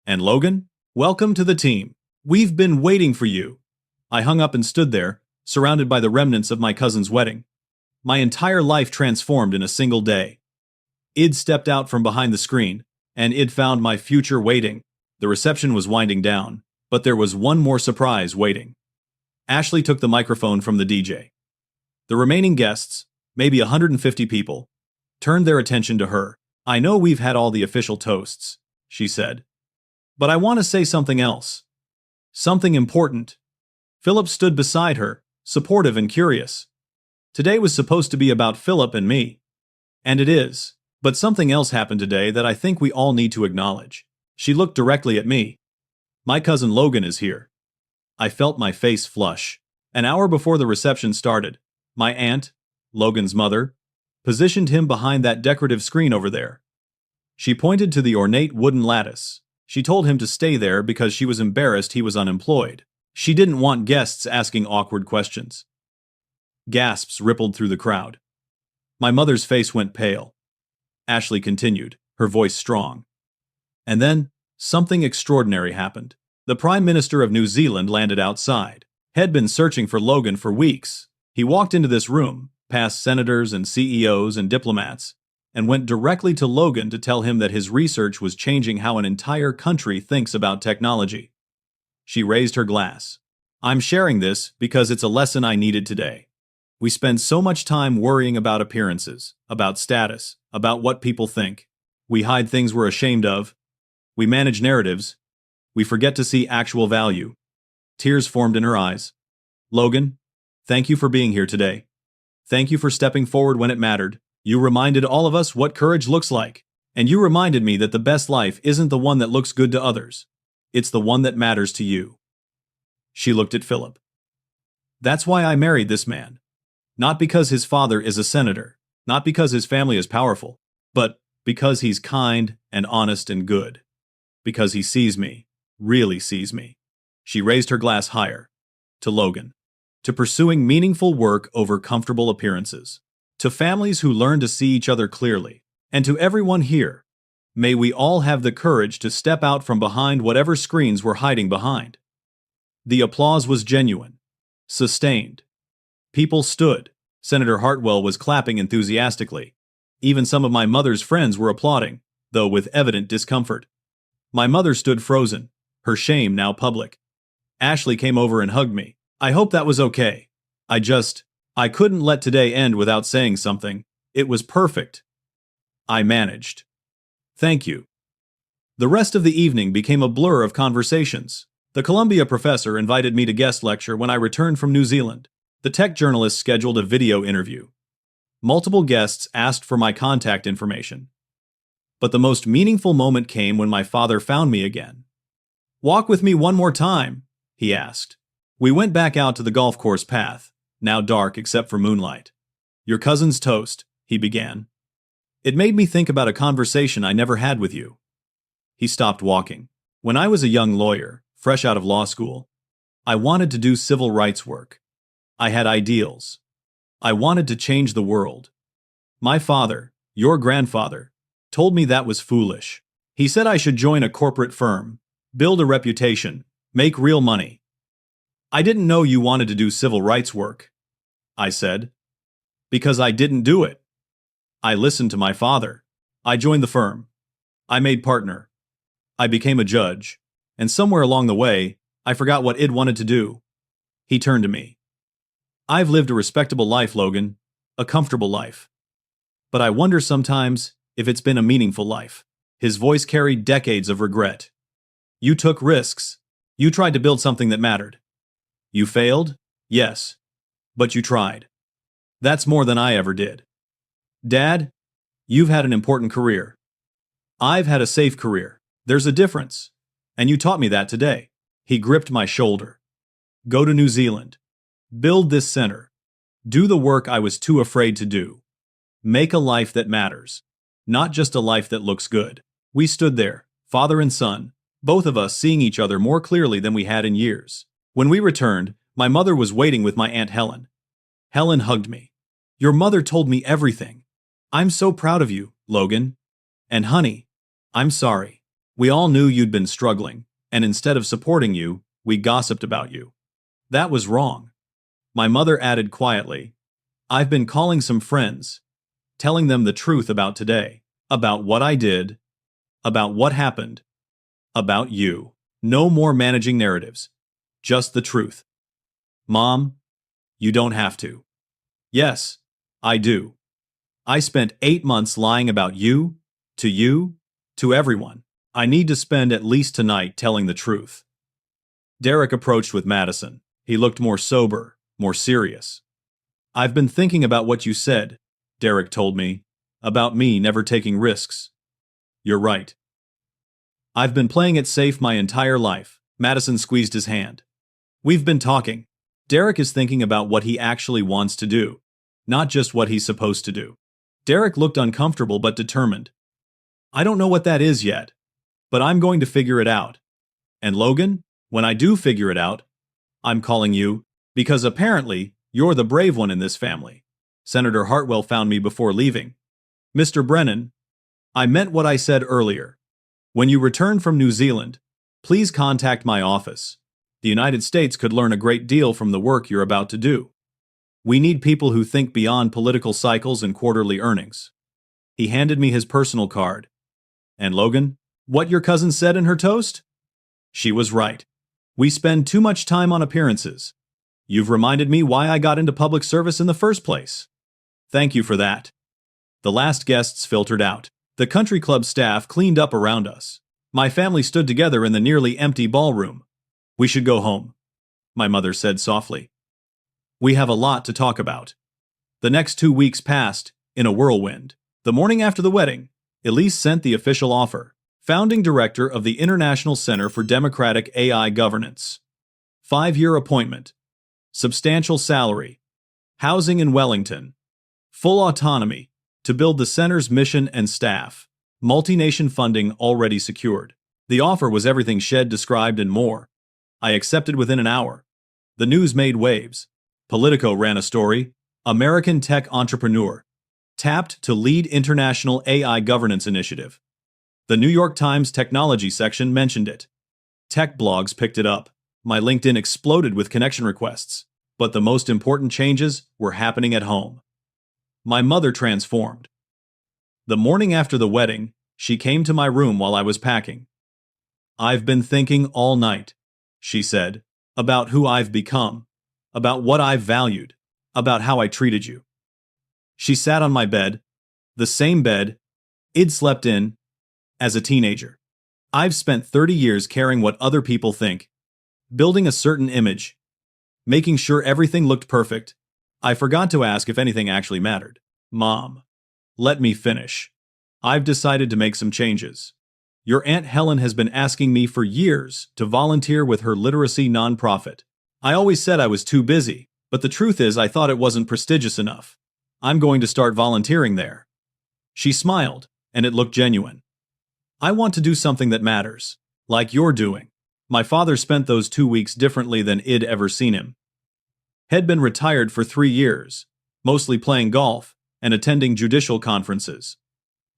And Logan, welcome to the team. We've been waiting for you. I hung up and stood there, surrounded by the remnants of my cousin's wedding. My entire life transformed in a single day. Id stepped out from behind the screen, and Id found my future waiting. The reception was winding down, but there was one more surprise waiting. Ashley took the microphone from the DJ. The remaining guests, maybe 150 people, turned their attention to her. I know we've had all the official toasts, she said. But I want to say something else. Something important. Philip stood beside her, supportive and curious. Today was supposed to be about Philip and me. And it is. But something else happened today that I think we all need to acknowledge. She looked directly at me. My cousin Logan is here. I felt my face flush. An hour before the reception started, my aunt, Logan's mother, positioned him behind that decorative screen over there. She pointed to the ornate wooden lattice. She told him to stay there because she was embarrassed he was unemployed. She didn't want guests asking awkward questions. Gasps rippled through the crowd. My mother's face went pale. Ashley continued, her voice strong. And then, something extraordinary happened. The Prime Minister of New Zealand landed outside. Had been searching for Logan for weeks. He walked into this room, past senators and CEOs and diplomats, and went directly to Logan to tell him that his research was changing how an entire country thinks about technology. She raised her glass. I'm sharing this because it's a lesson I needed today. We spend so much time worrying about appearances, about status, about what people think. We hide things we're ashamed of. We manage narratives. We forget to see actual value. Tears formed in her eyes. Logan, thank you for being here today. Thank you for stepping forward when it mattered. You reminded all of us what courage looks like. And you reminded me that the best life isn't the one that looks good to others. It's the one that matters to you. She looked at Philip. That's why I married this man. Not because his father is a senator, not because his family is powerful, but because he's kind and honest and good. Because he sees me, really sees me. She raised her glass higher. To Logan. To pursuing meaningful work over comfortable appearances. To families who learn to see each other clearly. And to everyone here. May we all have the courage to step out from behind whatever screens we're hiding behind. The applause was genuine. Sustained. People stood. Senator Hartwell was clapping enthusiastically. Even some of my mother's friends were applauding, though with evident discomfort. My mother stood frozen, her shame now public. Ashley came over and hugged me. I hope that was okay. I couldn't let today end without saying something. It was perfect. I managed. Thank you. The rest of the evening became a blur of conversations. The Columbia professor invited me to guest lecture when I returned from New Zealand. The tech journalist scheduled a video interview. Multiple guests asked for my contact information. But the most meaningful moment came when my father found me again. Walk with me one more time, he asked. We went back out to the golf course path. now dark except for moonlight. Your cousin's toast, he began. It made me think about a conversation I never had with you. He stopped walking. When I was a young lawyer, fresh out of law school, I wanted to do civil rights work. I had ideals. I wanted to change the world. My father, your grandfather, told me that was foolish. He said I should join a corporate firm, build a reputation, make real money. I didn't know you wanted to do civil rights work, I said. Because I didn't do it. I listened to my father. I joined the firm. I made partner. I became a judge. And somewhere along the way, I forgot what Id wanted to do. He turned to me. I've lived a respectable life, Logan. A comfortable life. But I wonder sometimes if it's been a meaningful life. His voice carried decades of regret. You took risks. You tried to build something that mattered. You failed? Yes. But you tried. That's more than I ever did. Dad, you've had an important career. I've had a safe career. There's a difference. And you taught me that today. He gripped my shoulder. Go to New Zealand. Build this center. Do the work I was too afraid to do. Make a life that matters. Not just a life that looks good. We stood there, father and son, both of us seeing each other more clearly than we had in years. When we returned, my mother was waiting with my Aunt Helen. Helen hugged me. Your mother told me everything. I'm so proud of you, Logan. And honey, I'm sorry. We all knew you'd been struggling, and instead of supporting you, we gossiped about you. That was wrong. My mother added quietly, I've been calling some friends, telling them the truth about today, about what I did, about what happened, about you. No more managing narratives. Just the truth. Mom, you don't have to. Yes, I do. I spent 8 months lying about you, to everyone. I need to spend at least tonight telling the truth. Derek approached with Madison. He looked more sober, more serious. I've been thinking about what you said, Derek told me, about me never taking risks. You're right. I've been playing it safe my entire life. Madison squeezed his hand. We've been talking. Derek is thinking about what he actually wants to do, not just what he's supposed to do. Derek looked uncomfortable but determined. I don't know what that is yet, but I'm going to figure it out. And Logan, when I do figure it out, I'm calling you, because apparently you're the brave one in this family. Senator Hartwell found me before leaving. Mr. Brennan, I meant what I said earlier. When you return from New Zealand, please contact my office. The United States could learn a great deal from the work you're about to do. We need people who think beyond political cycles and quarterly earnings. He handed me his personal card. And Logan, what your cousin said in her toast? She was right. We spend too much time on appearances. You've reminded me why I got into public service in the first place. Thank you for that. The last guests filtered out. The country club staff cleaned up around us. My family stood together in the nearly empty ballroom. We should go home, my mother said softly. We have a lot to talk about. The next 2 weeks passed in a whirlwind. The morning after the wedding, Elise sent the official offer. Founding director of the International Center for Democratic AI Governance. 5-year appointment. Substantial salary. Housing in Wellington. Full autonomy to build the center's mission and staff. Multi-nation funding already secured. The offer was everything Shed described and more. I accepted within an hour. The news made waves. Politico ran a story. American tech entrepreneur tapped to lead international AI governance initiative. The New York Times technology section mentioned it. Tech blogs picked it up. My LinkedIn exploded with connection requests. But the most important changes were happening at home. My mother transformed. The morning after the wedding, she came to my room while I was packing. I've been thinking all night, she said, about who I've become, about what I've valued, about how I treated you. She sat on my bed, the same bed Id slept in as a teenager. I've spent 30 years caring what other people think, building a certain image, making sure everything looked perfect. I forgot to ask if anything actually mattered. Mom, let me finish. I've decided to make some changes. Your Aunt Helen has been asking me for years to volunteer with her literacy nonprofit. I always said I was too busy, But the truth is, I thought it wasn't prestigious enough. I'm going to start volunteering there. She smiled, and it looked genuine. I want to do something that matters, like you're doing. My father spent those 2 weeks differently than I'd ever seen him. Had been retired for 3 years, mostly playing golf and attending judicial conferences.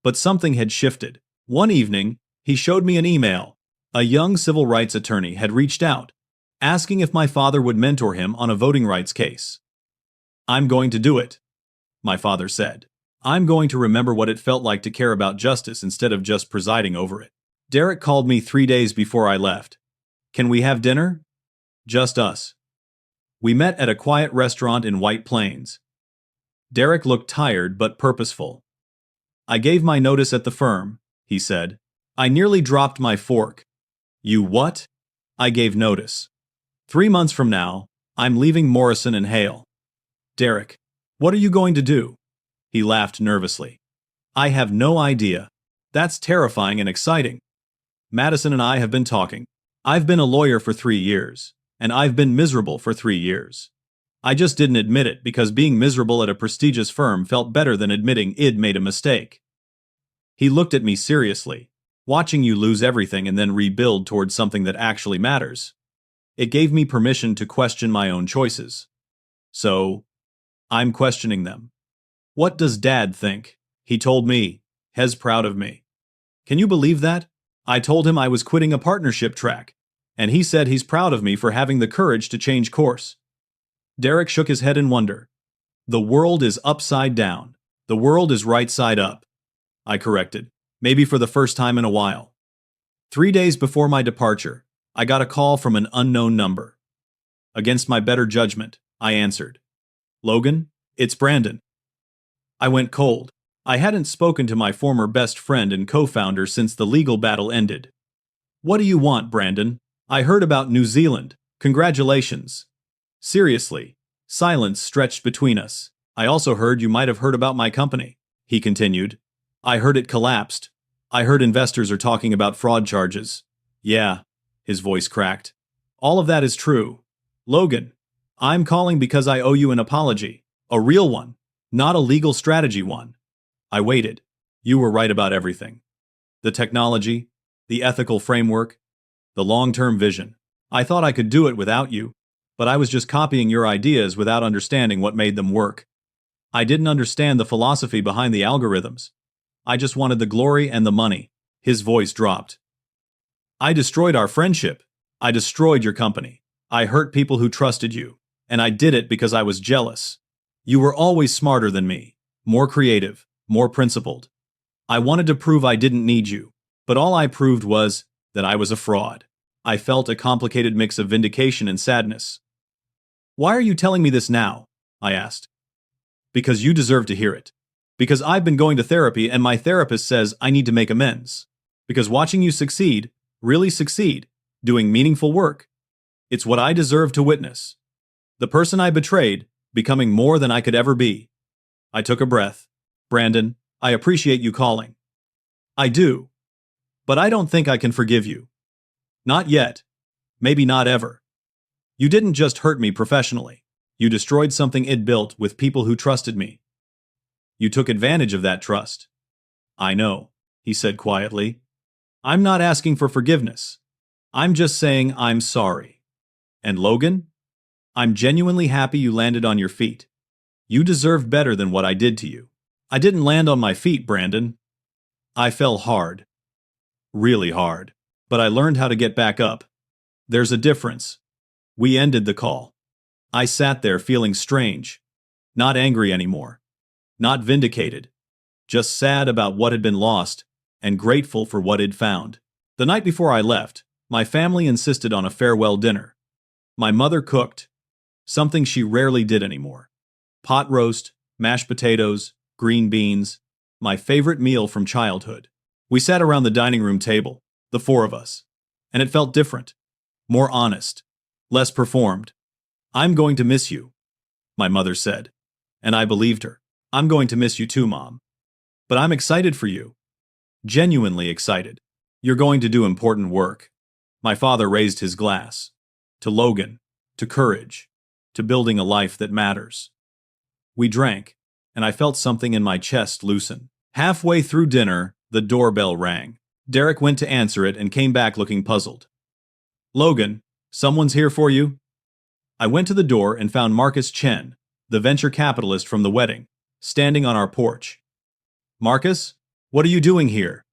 But something had shifted. One evening, he showed me an email. A young civil rights attorney had reached out, asking if my father would mentor him on a voting rights case. I'm going to do it, my father said. I'm going to remember what it felt like to care about justice instead of just presiding over it. Derek called me 3 days before I left. Can we have dinner? Just us. We met at a quiet restaurant in White Plains. Derek looked tired but purposeful. I gave my notice at the firm, he said. I nearly dropped my fork. You what? I gave notice. 3 months from now, I'm leaving Morrison and Hale. Derek, what are you going to do? He laughed nervously. I have no idea. That's terrifying and exciting. Madison and I have been talking. I've been a lawyer for 3 years, and I've been miserable for 3 years. I just didn't admit it because being miserable at a prestigious firm felt better than admitting I'd made a mistake. He looked at me seriously. Watching you lose everything and then rebuild towards something that actually matters. It gave me permission to question my own choices. So, I'm questioning them. What does Dad think? He told me. He's proud of me. Can you believe that? I told him I was quitting a partnership track, and he said he's proud of me for having the courage to change course. Derek shook his head in wonder. The world is upside down. The world is right side up. I corrected, maybe for the first time in a while. 3 days before my departure, I got a call from an unknown number. Against my better judgment, I answered. Logan, it's Brandon. I went cold. I hadn't spoken to my former best friend and co-founder since the legal battle ended. What do you want, Brandon? I heard about New Zealand. Congratulations. Seriously. Silence stretched between us. I also heard you might have heard about my company, he continued. I heard it collapsed. I heard investors are talking about fraud charges. Yeah, his voice cracked. All of that is true. Logan, I'm calling because I owe you an apology. A real one, not a legal strategy one. I waited. You were right about everything. The technology, the ethical framework, the long-term vision. I thought I could do it without you, but I was just copying your ideas without understanding what made them work. I didn't understand the philosophy behind the algorithms. I just wanted the glory and the money. His voice dropped. I destroyed our friendship. I destroyed your company. I hurt people who trusted you. And I did it because I was jealous. You were always smarter than me, more creative, more principled. I wanted to prove I didn't need you, but all I proved was that I was a fraud. I felt a complicated mix of vindication and sadness. Why are you telling me this now? I asked. Because you deserve to hear it. Because I've been going to therapy and my therapist says I need to make amends. Because watching you succeed, really succeed, doing meaningful work, it's what I deserve to witness. The person I betrayed, becoming more than I could ever be. I took a breath. Brandon, I appreciate you calling. I do. But I don't think I can forgive you. Not yet. Maybe not ever. You didn't just hurt me professionally. You destroyed something I'd built with people who trusted me. You took advantage of that trust. I know, he said quietly. I'm not asking for forgiveness. I'm just saying I'm sorry. And Logan? I'm genuinely happy you landed on your feet. You deserve better than what I did to you. I didn't land on my feet, Brandon. I fell hard. Really hard. But I learned how to get back up. There's a difference. We ended the call. I sat there feeling strange. Not angry anymore. Not vindicated. Just sad about what had been lost and grateful for what I'd found. The night before I left, my family insisted on a farewell dinner. My mother cooked. Something she rarely did anymore. Pot roast, mashed potatoes, green beans, my favorite meal from childhood. We sat around the dining room table, the four of us, and it felt different, more honest, less performed. I'm going to miss you, my mother said, and I believed her. I'm going to miss you too, Mom. But I'm excited for you. Genuinely excited. You're going to do important work. My father raised his glass. To Logan, to courage, to building a life that matters. We drank, and I felt something in my chest loosen. Halfway through dinner, the doorbell rang. Derek went to answer it and came back looking puzzled. "Logan, someone's here for you?" I went to the door and found Marcus Chen, the venture capitalist from the wedding, standing on our porch. "Marcus, what are you doing here?"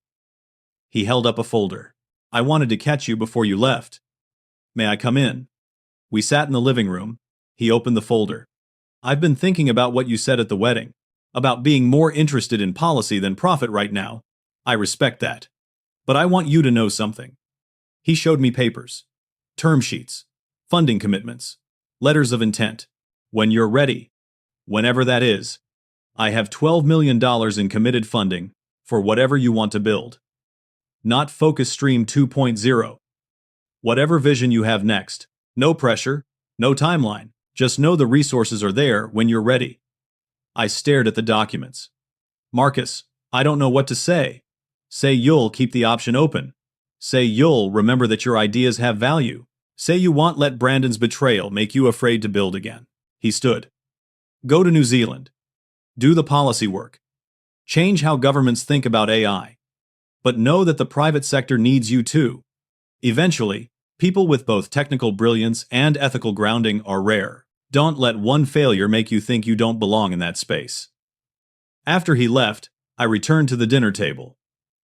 He held up a folder. "I wanted to catch you before you left. May I come in?" We sat in the living room. He opened the folder. "I've been thinking about what you said at the wedding, about being more interested in policy than profit right now. I respect that. But I want you to know something." He showed me papers, term sheets, funding commitments, letters of intent. "When you're ready, whenever that is, I have $12 million in committed funding for whatever you want to build. Not Focus Stream 2.0. Whatever vision you have next. No pressure, no timeline. Just know the resources are there when you're ready." I stared at the documents. "Marcus, I don't know what to say. Say you'll keep the option open. Say you'll remember that your ideas have value. Say you won't let Brandon's betrayal make you afraid to build again." He stood. "Go to New Zealand. Do the policy work. Change how governments think about AI. But know that the private sector needs you too. Eventually, people with both technical brilliance and ethical grounding are rare. Don't let one failure make you think you don't belong in that space." After he left, I returned to the dinner table.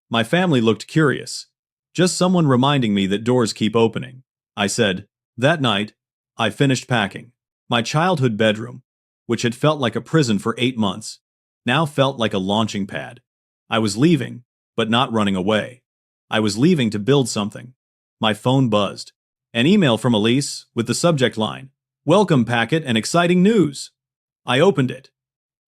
My family looked curious. Just someone reminding me that doors keep opening. I said, "That night, I finished packing. My childhood bedroom, which had felt like a prison for 8 months, now felt like a launching pad. I was leaving, but not running away. I was leaving to build something." My phone buzzed. An email from Elise with the subject line, "Welcome packet and exciting news." I opened it.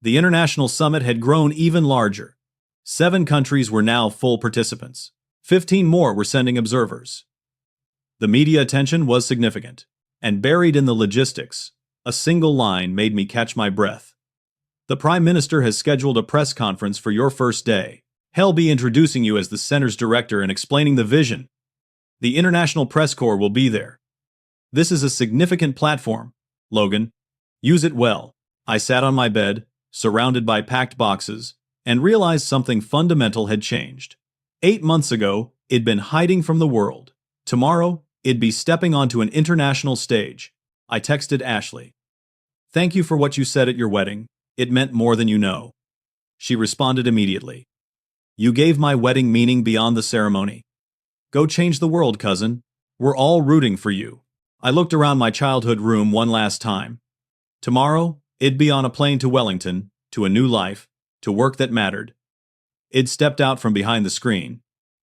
The international summit had grown even larger. 7 countries were now full participants. 15 more were sending observers. The media attention was significant, and buried in the logistics, a single line made me catch my breath. "The Prime Minister has scheduled a press conference for your first day. He'll be introducing you as the center's director and explaining the vision. The International Press Corps will be there. This is a significant platform, Logan. Use it well." I sat on my bed, surrounded by packed boxes, and realized something fundamental had changed. 8 months ago, it'd been hiding from the world. Tomorrow, it'd be stepping onto an international stage. I texted Ashley. "Thank you for what you said at your wedding. It meant more than you know." She responded immediately. "You gave my wedding meaning beyond the ceremony. Go change the world, cousin. We're all rooting for you." I looked around my childhood room one last time. Tomorrow, it'd be on a plane to Wellington, to a new life, to work that mattered. It'd stepped out from behind the screen,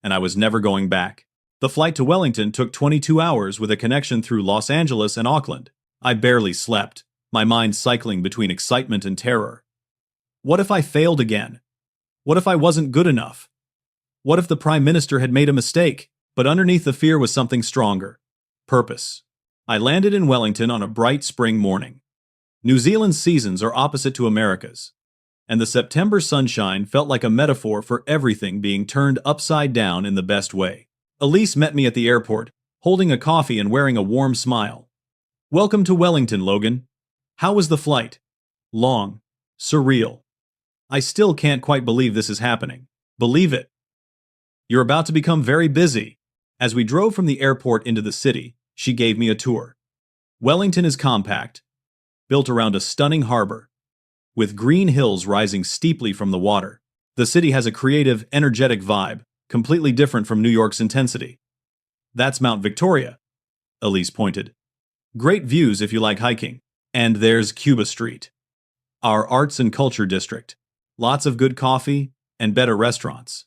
and I was never going back. The flight to Wellington took 22 hours with a connection through Los Angeles and Auckland. I barely slept, my mind cycling between excitement and terror. What if I failed again? What if I wasn't good enough? What if the Prime Minister had made a mistake? But underneath the fear was something stronger. Purpose. I landed in Wellington on a bright spring morning. New Zealand's seasons are opposite to America's, and the September sunshine felt like a metaphor for everything being turned upside down in the best way. Elise met me at the airport, holding a coffee and wearing a warm smile. "Welcome to Wellington, Logan. How was the flight?" "Long. Surreal. I still can't quite believe this is happening." "Believe it. You're about to become very busy." As we drove from the airport into the city, she gave me a tour. Wellington is compact, built around a stunning harbor, with green hills rising steeply from the water. The city has a creative, energetic vibe, completely different from New York's intensity. "That's Mount Victoria," Elise pointed. "Great views if you like hiking. And there's Cuba Street, our arts and culture district. Lots of good coffee and better restaurants."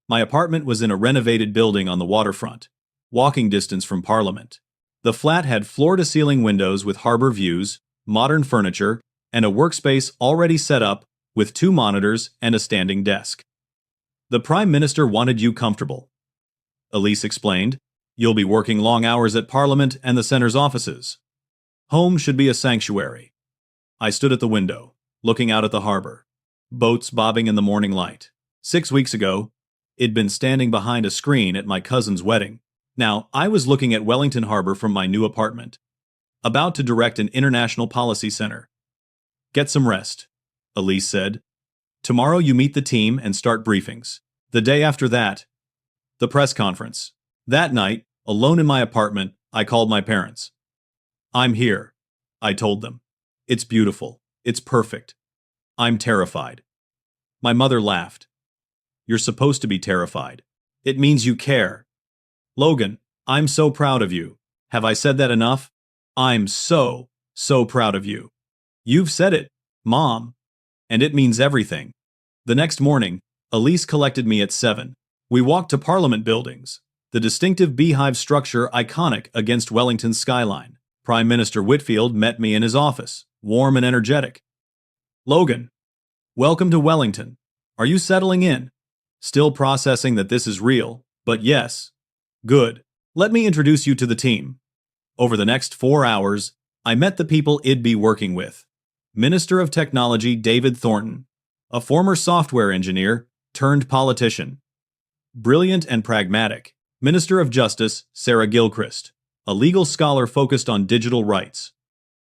My apartment was in a renovated building on the waterfront, walking distance from Parliament. The flat had floor-to-ceiling windows with harbor views, modern furniture, and a workspace already set up with 2 monitors and a standing desk. "The Prime Minister wanted you comfortable," Elise explained. "You'll be working long hours at Parliament and the Centre's offices. Home should be a sanctuary." I stood at the window, looking out at the harbor. Boats bobbing in the morning light. 6 weeks ago, it'd been standing behind a screen at my cousin's wedding. Now, I was looking at Wellington Harbor from my new apartment. about to direct an international policy center. Get some rest, Elise said. Tomorrow you meet the team and start briefings. The day after that, the press conference. That night, alone in my apartment, I called my parents. I'm here, I told them. It's beautiful. It's perfect. I'm terrified. My mother laughed. You're supposed to be terrified. It means you care. Logan, I'm so proud of you. Have I said that enough? I'm so proud of you. You've said it, Mom. And it means everything. The next morning, Elise collected me at 7. We walked to Parliament buildings, the distinctive beehive structure iconic against Wellington's skyline. Prime Minister Whitfield met me in his office, warm and energetic. Logan, welcome to Wellington. Are you settling in? Still processing that this is real, but yes. Good. Let me introduce you to the team. Over the next 4 hours, I met the people I'd be working with. Minister of Technology David Thornton, a former software engineer turned politician. Brilliant and pragmatic, Minister of Justice Sarah Gilchrist, a legal scholar focused on digital rights.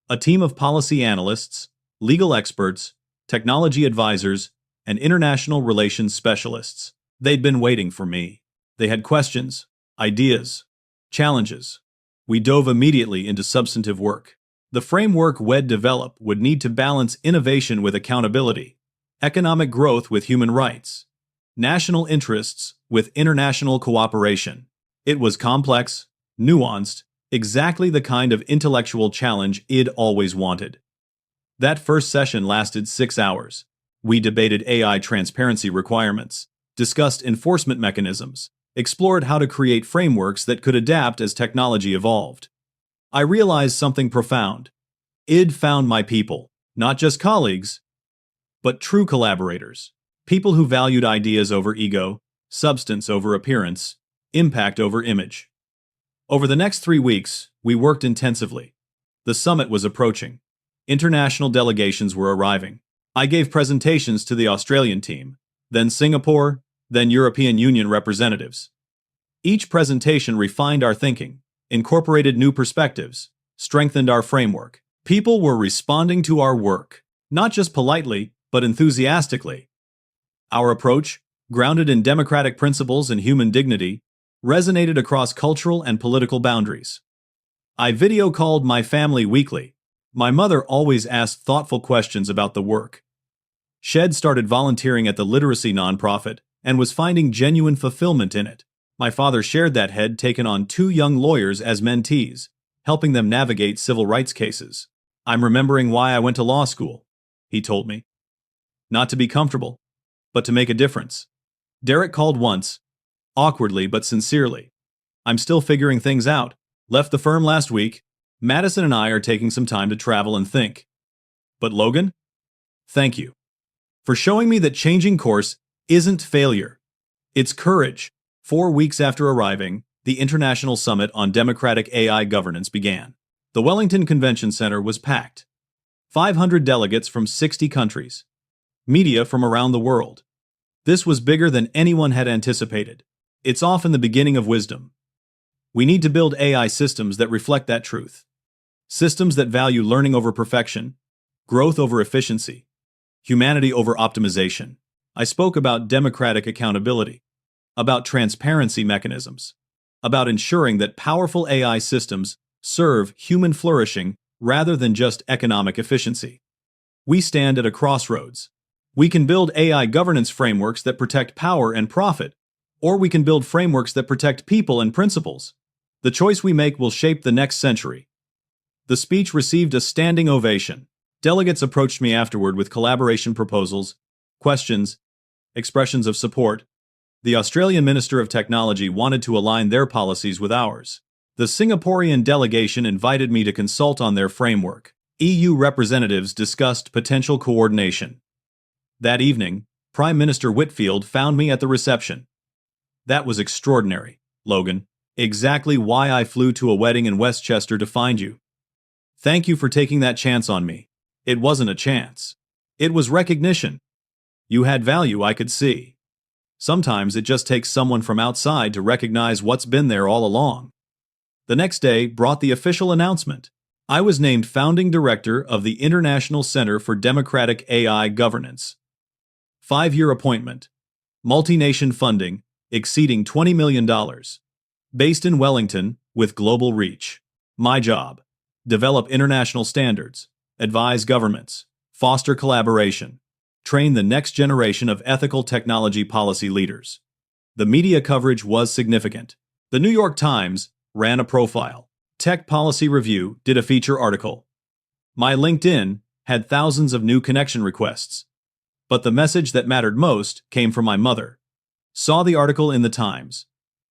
A team of policy analysts, legal experts, technology advisors, and international relations specialists. They'd been waiting for me. They had questions, ideas, challenges. We dove immediately into substantive work. The framework we'd develop would need to balance innovation with accountability, economic growth with human rights, national interests with international cooperation. It was complex, nuanced, exactly the kind of intellectual challenge I'd always wanted. That first session lasted 6 hours. We debated AI transparency requirements, discussed enforcement mechanisms, explored how to create frameworks that could adapt as technology evolved. I realized something profound. I'd found my people, not just colleagues, but true collaborators, people who valued ideas over ego, substance over appearance, impact over image. Over the next 3 weeks, we worked intensively. The summit was approaching. International delegations were arriving. I gave presentations to the Australian team, then Singapore, then European Union representatives. Each presentation refined our thinking, incorporated new perspectives, strengthened our framework. People were responding to our work, not just politely, but enthusiastically. Our approach, grounded in democratic principles and human dignity, resonated across cultural and political boundaries. I video called my family weekly. My mother always asked thoughtful questions about the work. Shed started volunteering at the literacy nonprofit and was finding genuine fulfillment in it. My father shared that he'd taken on 2 young lawyers as mentees, helping them navigate civil rights cases. I'm remembering why I went to law school, he told me. Not to be comfortable, but to make a difference. Derek called once, awkwardly but sincerely. I'm still figuring things out. Left the firm last week. Madison and I are taking some time to travel and think. But Logan? Thank you for showing me that changing course isn't failure. It's courage. 4 weeks after arriving, the International Summit on Democratic AI Governance began. The Wellington Convention Center was packed. 500 delegates from 60 countries. Media from around the world. This was bigger than anyone had anticipated. It's often the beginning of wisdom. We need to build AI systems that reflect that truth. Systems that value learning over perfection, growth over efficiency, humanity over optimization. I spoke about democratic accountability, about transparency mechanisms, about ensuring that powerful AI systems serve human flourishing rather than just economic efficiency. We stand at a crossroads. We can build AI governance frameworks that protect power and profit, or we can build frameworks that protect people and principles. The choice we make will shape the next century. The speech received a standing ovation. Delegates approached me afterward with collaboration proposals, questions, expressions of support. The Australian Minister of Technology wanted to align their policies with ours. The Singaporean delegation invited me to consult on their framework. EU representatives discussed potential coordination. That evening, Prime Minister Whitfield found me at the reception. That was extraordinary, Logan. Exactly why I flew to a wedding in Westchester to find you. Thank you for taking that chance on me. It wasn't a chance. It was recognition. You had value I could see. Sometimes it just takes someone from outside to recognize what's been there all along. The next day brought the official announcement. I was named founding director of the International Center for Democratic AI Governance. 5-year appointment. Multi-nation funding, exceeding $20 million. Based in Wellington, with global reach. My job. Develop international standards. Advise governments. Foster collaboration. Train the next generation of ethical technology policy leaders. The media coverage was significant. The New York Times ran a profile. Tech Policy Review did a feature article. My LinkedIn had thousands of new connection requests. But the message that mattered most came from my mother. Saw the article in the Times,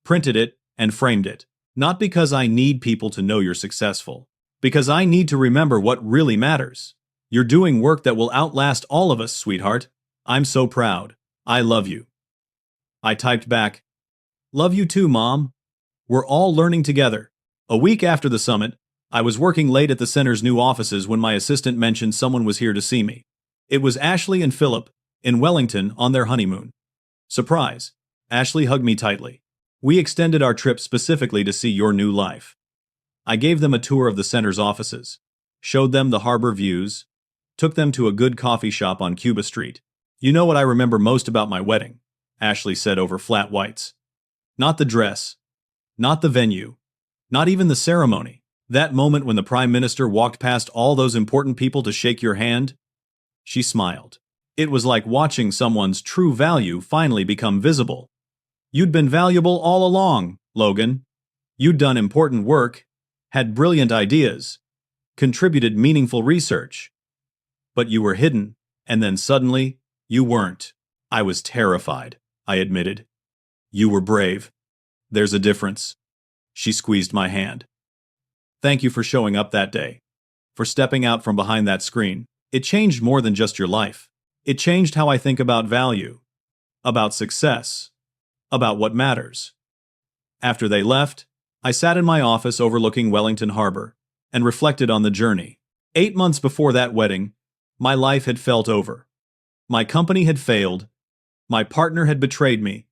printed it, and framed it. Not because I need people to know you're successful, because I need to remember what really matters. You're doing work that will outlast all of us, sweetheart. I'm so proud. I love you. I typed back, love you too, Mom. We're all learning together. A week after the summit, I was working late at the center's new offices when my assistant mentioned someone was here to see me. It was Ashley and Philip, in Wellington on their honeymoon. Surprise. Ashley hugged me tightly. We extended our trip specifically to see your new life. I gave them a tour of the center's offices, showed them the harbor views, took them to a good coffee shop on Cuba Street. You know what I remember most about my wedding? Ashley said over flat whites. Not the dress, not the venue, not even the ceremony. That moment when the Prime Minister walked past all those important people to shake your hand. She smiled. It was like watching someone's true value finally become visible. You'd been valuable all along, Logan. You'd done important work, had brilliant ideas, contributed meaningful research. But you were hidden, and then suddenly, you weren't. I was terrified, I admitted. You were brave. There's a difference. She squeezed my hand. Thank you for showing up that day, for stepping out from behind that screen. It changed more than just your life. It changed how I think about value, about success, about what matters. After they left, I sat in my office overlooking Wellington Harbor and reflected on the journey. 8 months before that wedding, my life had felt over. My company had failed. My partner had betrayed me.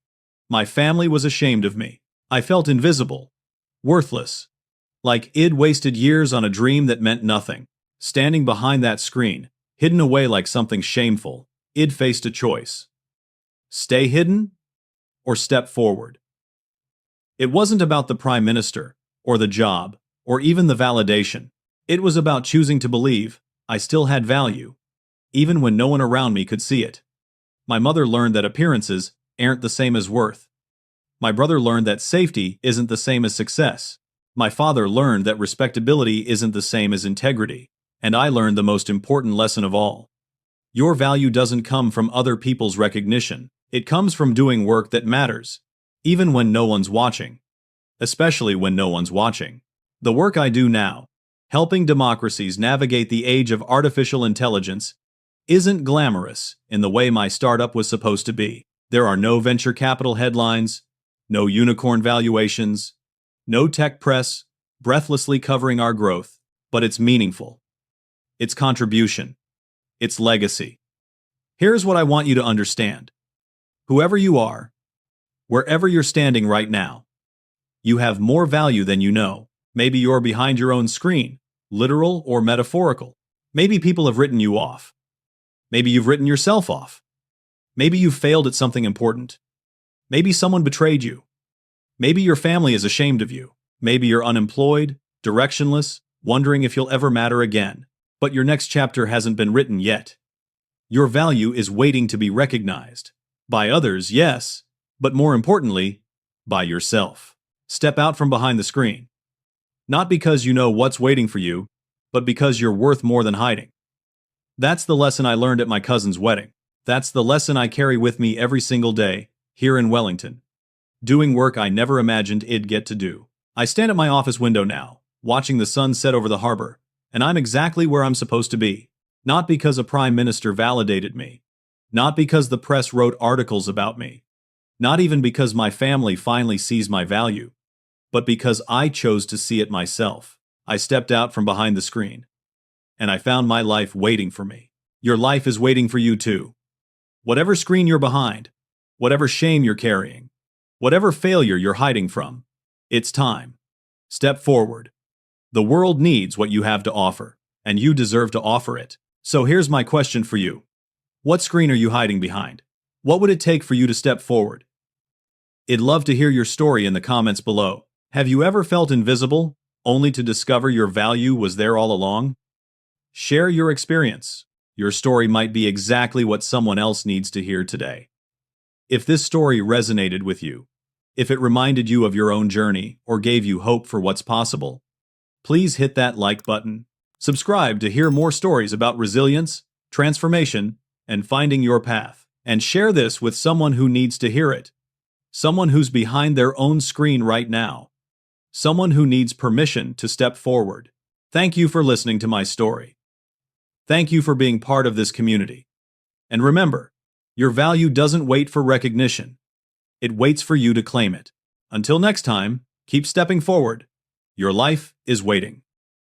My family was ashamed of me. I felt invisible, worthless, like I'd wasted years on a dream that meant nothing. Standing behind that screen, hidden away like something shameful, I'd faced a choice. Stay hidden or step forward. It wasn't about the Prime Minister, or the job, or even the validation. It was about choosing to believe I still had value, even when no one around me could see it. My mother learned that appearances aren't the same as worth. My brother learned that safety isn't the same as success. My father learned that respectability isn't the same as integrity. And I learned the most important lesson of all. Your value doesn't come from other people's recognition. It comes from doing work that matters, even when no one's watching. Especially when no one's watching. The work I do now, helping democracies navigate the age of artificial intelligence, isn't glamorous in the way my startup was supposed to be. There are no venture capital headlines, no unicorn valuations, no tech press breathlessly covering our growth, but it's meaningful. Its contribution, its legacy. Here's what I want you to understand. Whoever you are, wherever you're standing right now, you have more value than you know. Maybe you're behind your own screen, literal or metaphorical. Maybe people have written you off. Maybe you've written yourself off. Maybe you've failed at something important. Maybe someone betrayed you. Maybe your family is ashamed of you. Maybe you're unemployed, directionless, wondering if you'll ever matter again. But your next chapter hasn't been written yet. Your value is waiting to be recognized. By others, yes, but more importantly, by yourself. Step out from behind the screen. Not because you know what's waiting for you, but because you're worth more than hiding. That's the lesson I learned at my cousin's wedding. That's the lesson I carry with me every single day, here in Wellington. Doing work I never imagined I'd get to do. I stand at my office window now, watching the sun set over the harbor. And I'm exactly where I'm supposed to be. Not because a prime minister validated me. Not because the press wrote articles about me. Not even because my family finally sees my value. But because I chose to see it myself. I stepped out from behind the screen. And I found my life waiting for me. Your life is waiting for you too. Whatever screen you're behind, whatever shame you're carrying, whatever failure you're hiding from, it's time. Step forward. The world needs what you have to offer, and you deserve to offer it. So here's my question for you. What screen are you hiding behind? What would it take for you to step forward? I'd love to hear your story in the comments below. Have you ever felt invisible, only to discover your value was there all along? Share your experience. Your story might be exactly what someone else needs to hear today. If this story resonated with you, if it reminded you of your own journey or gave you hope for what's possible, please hit that like button. Subscribe to hear more stories about resilience, transformation, and finding your path. And share this with someone who needs to hear it. Someone who's behind their own screen right now. Someone who needs permission to step forward. Thank you for listening to my story. Thank you for being part of this community. And remember, your value doesn't wait for recognition. It waits for you to claim it. Until next time, keep stepping forward. Your life is waiting.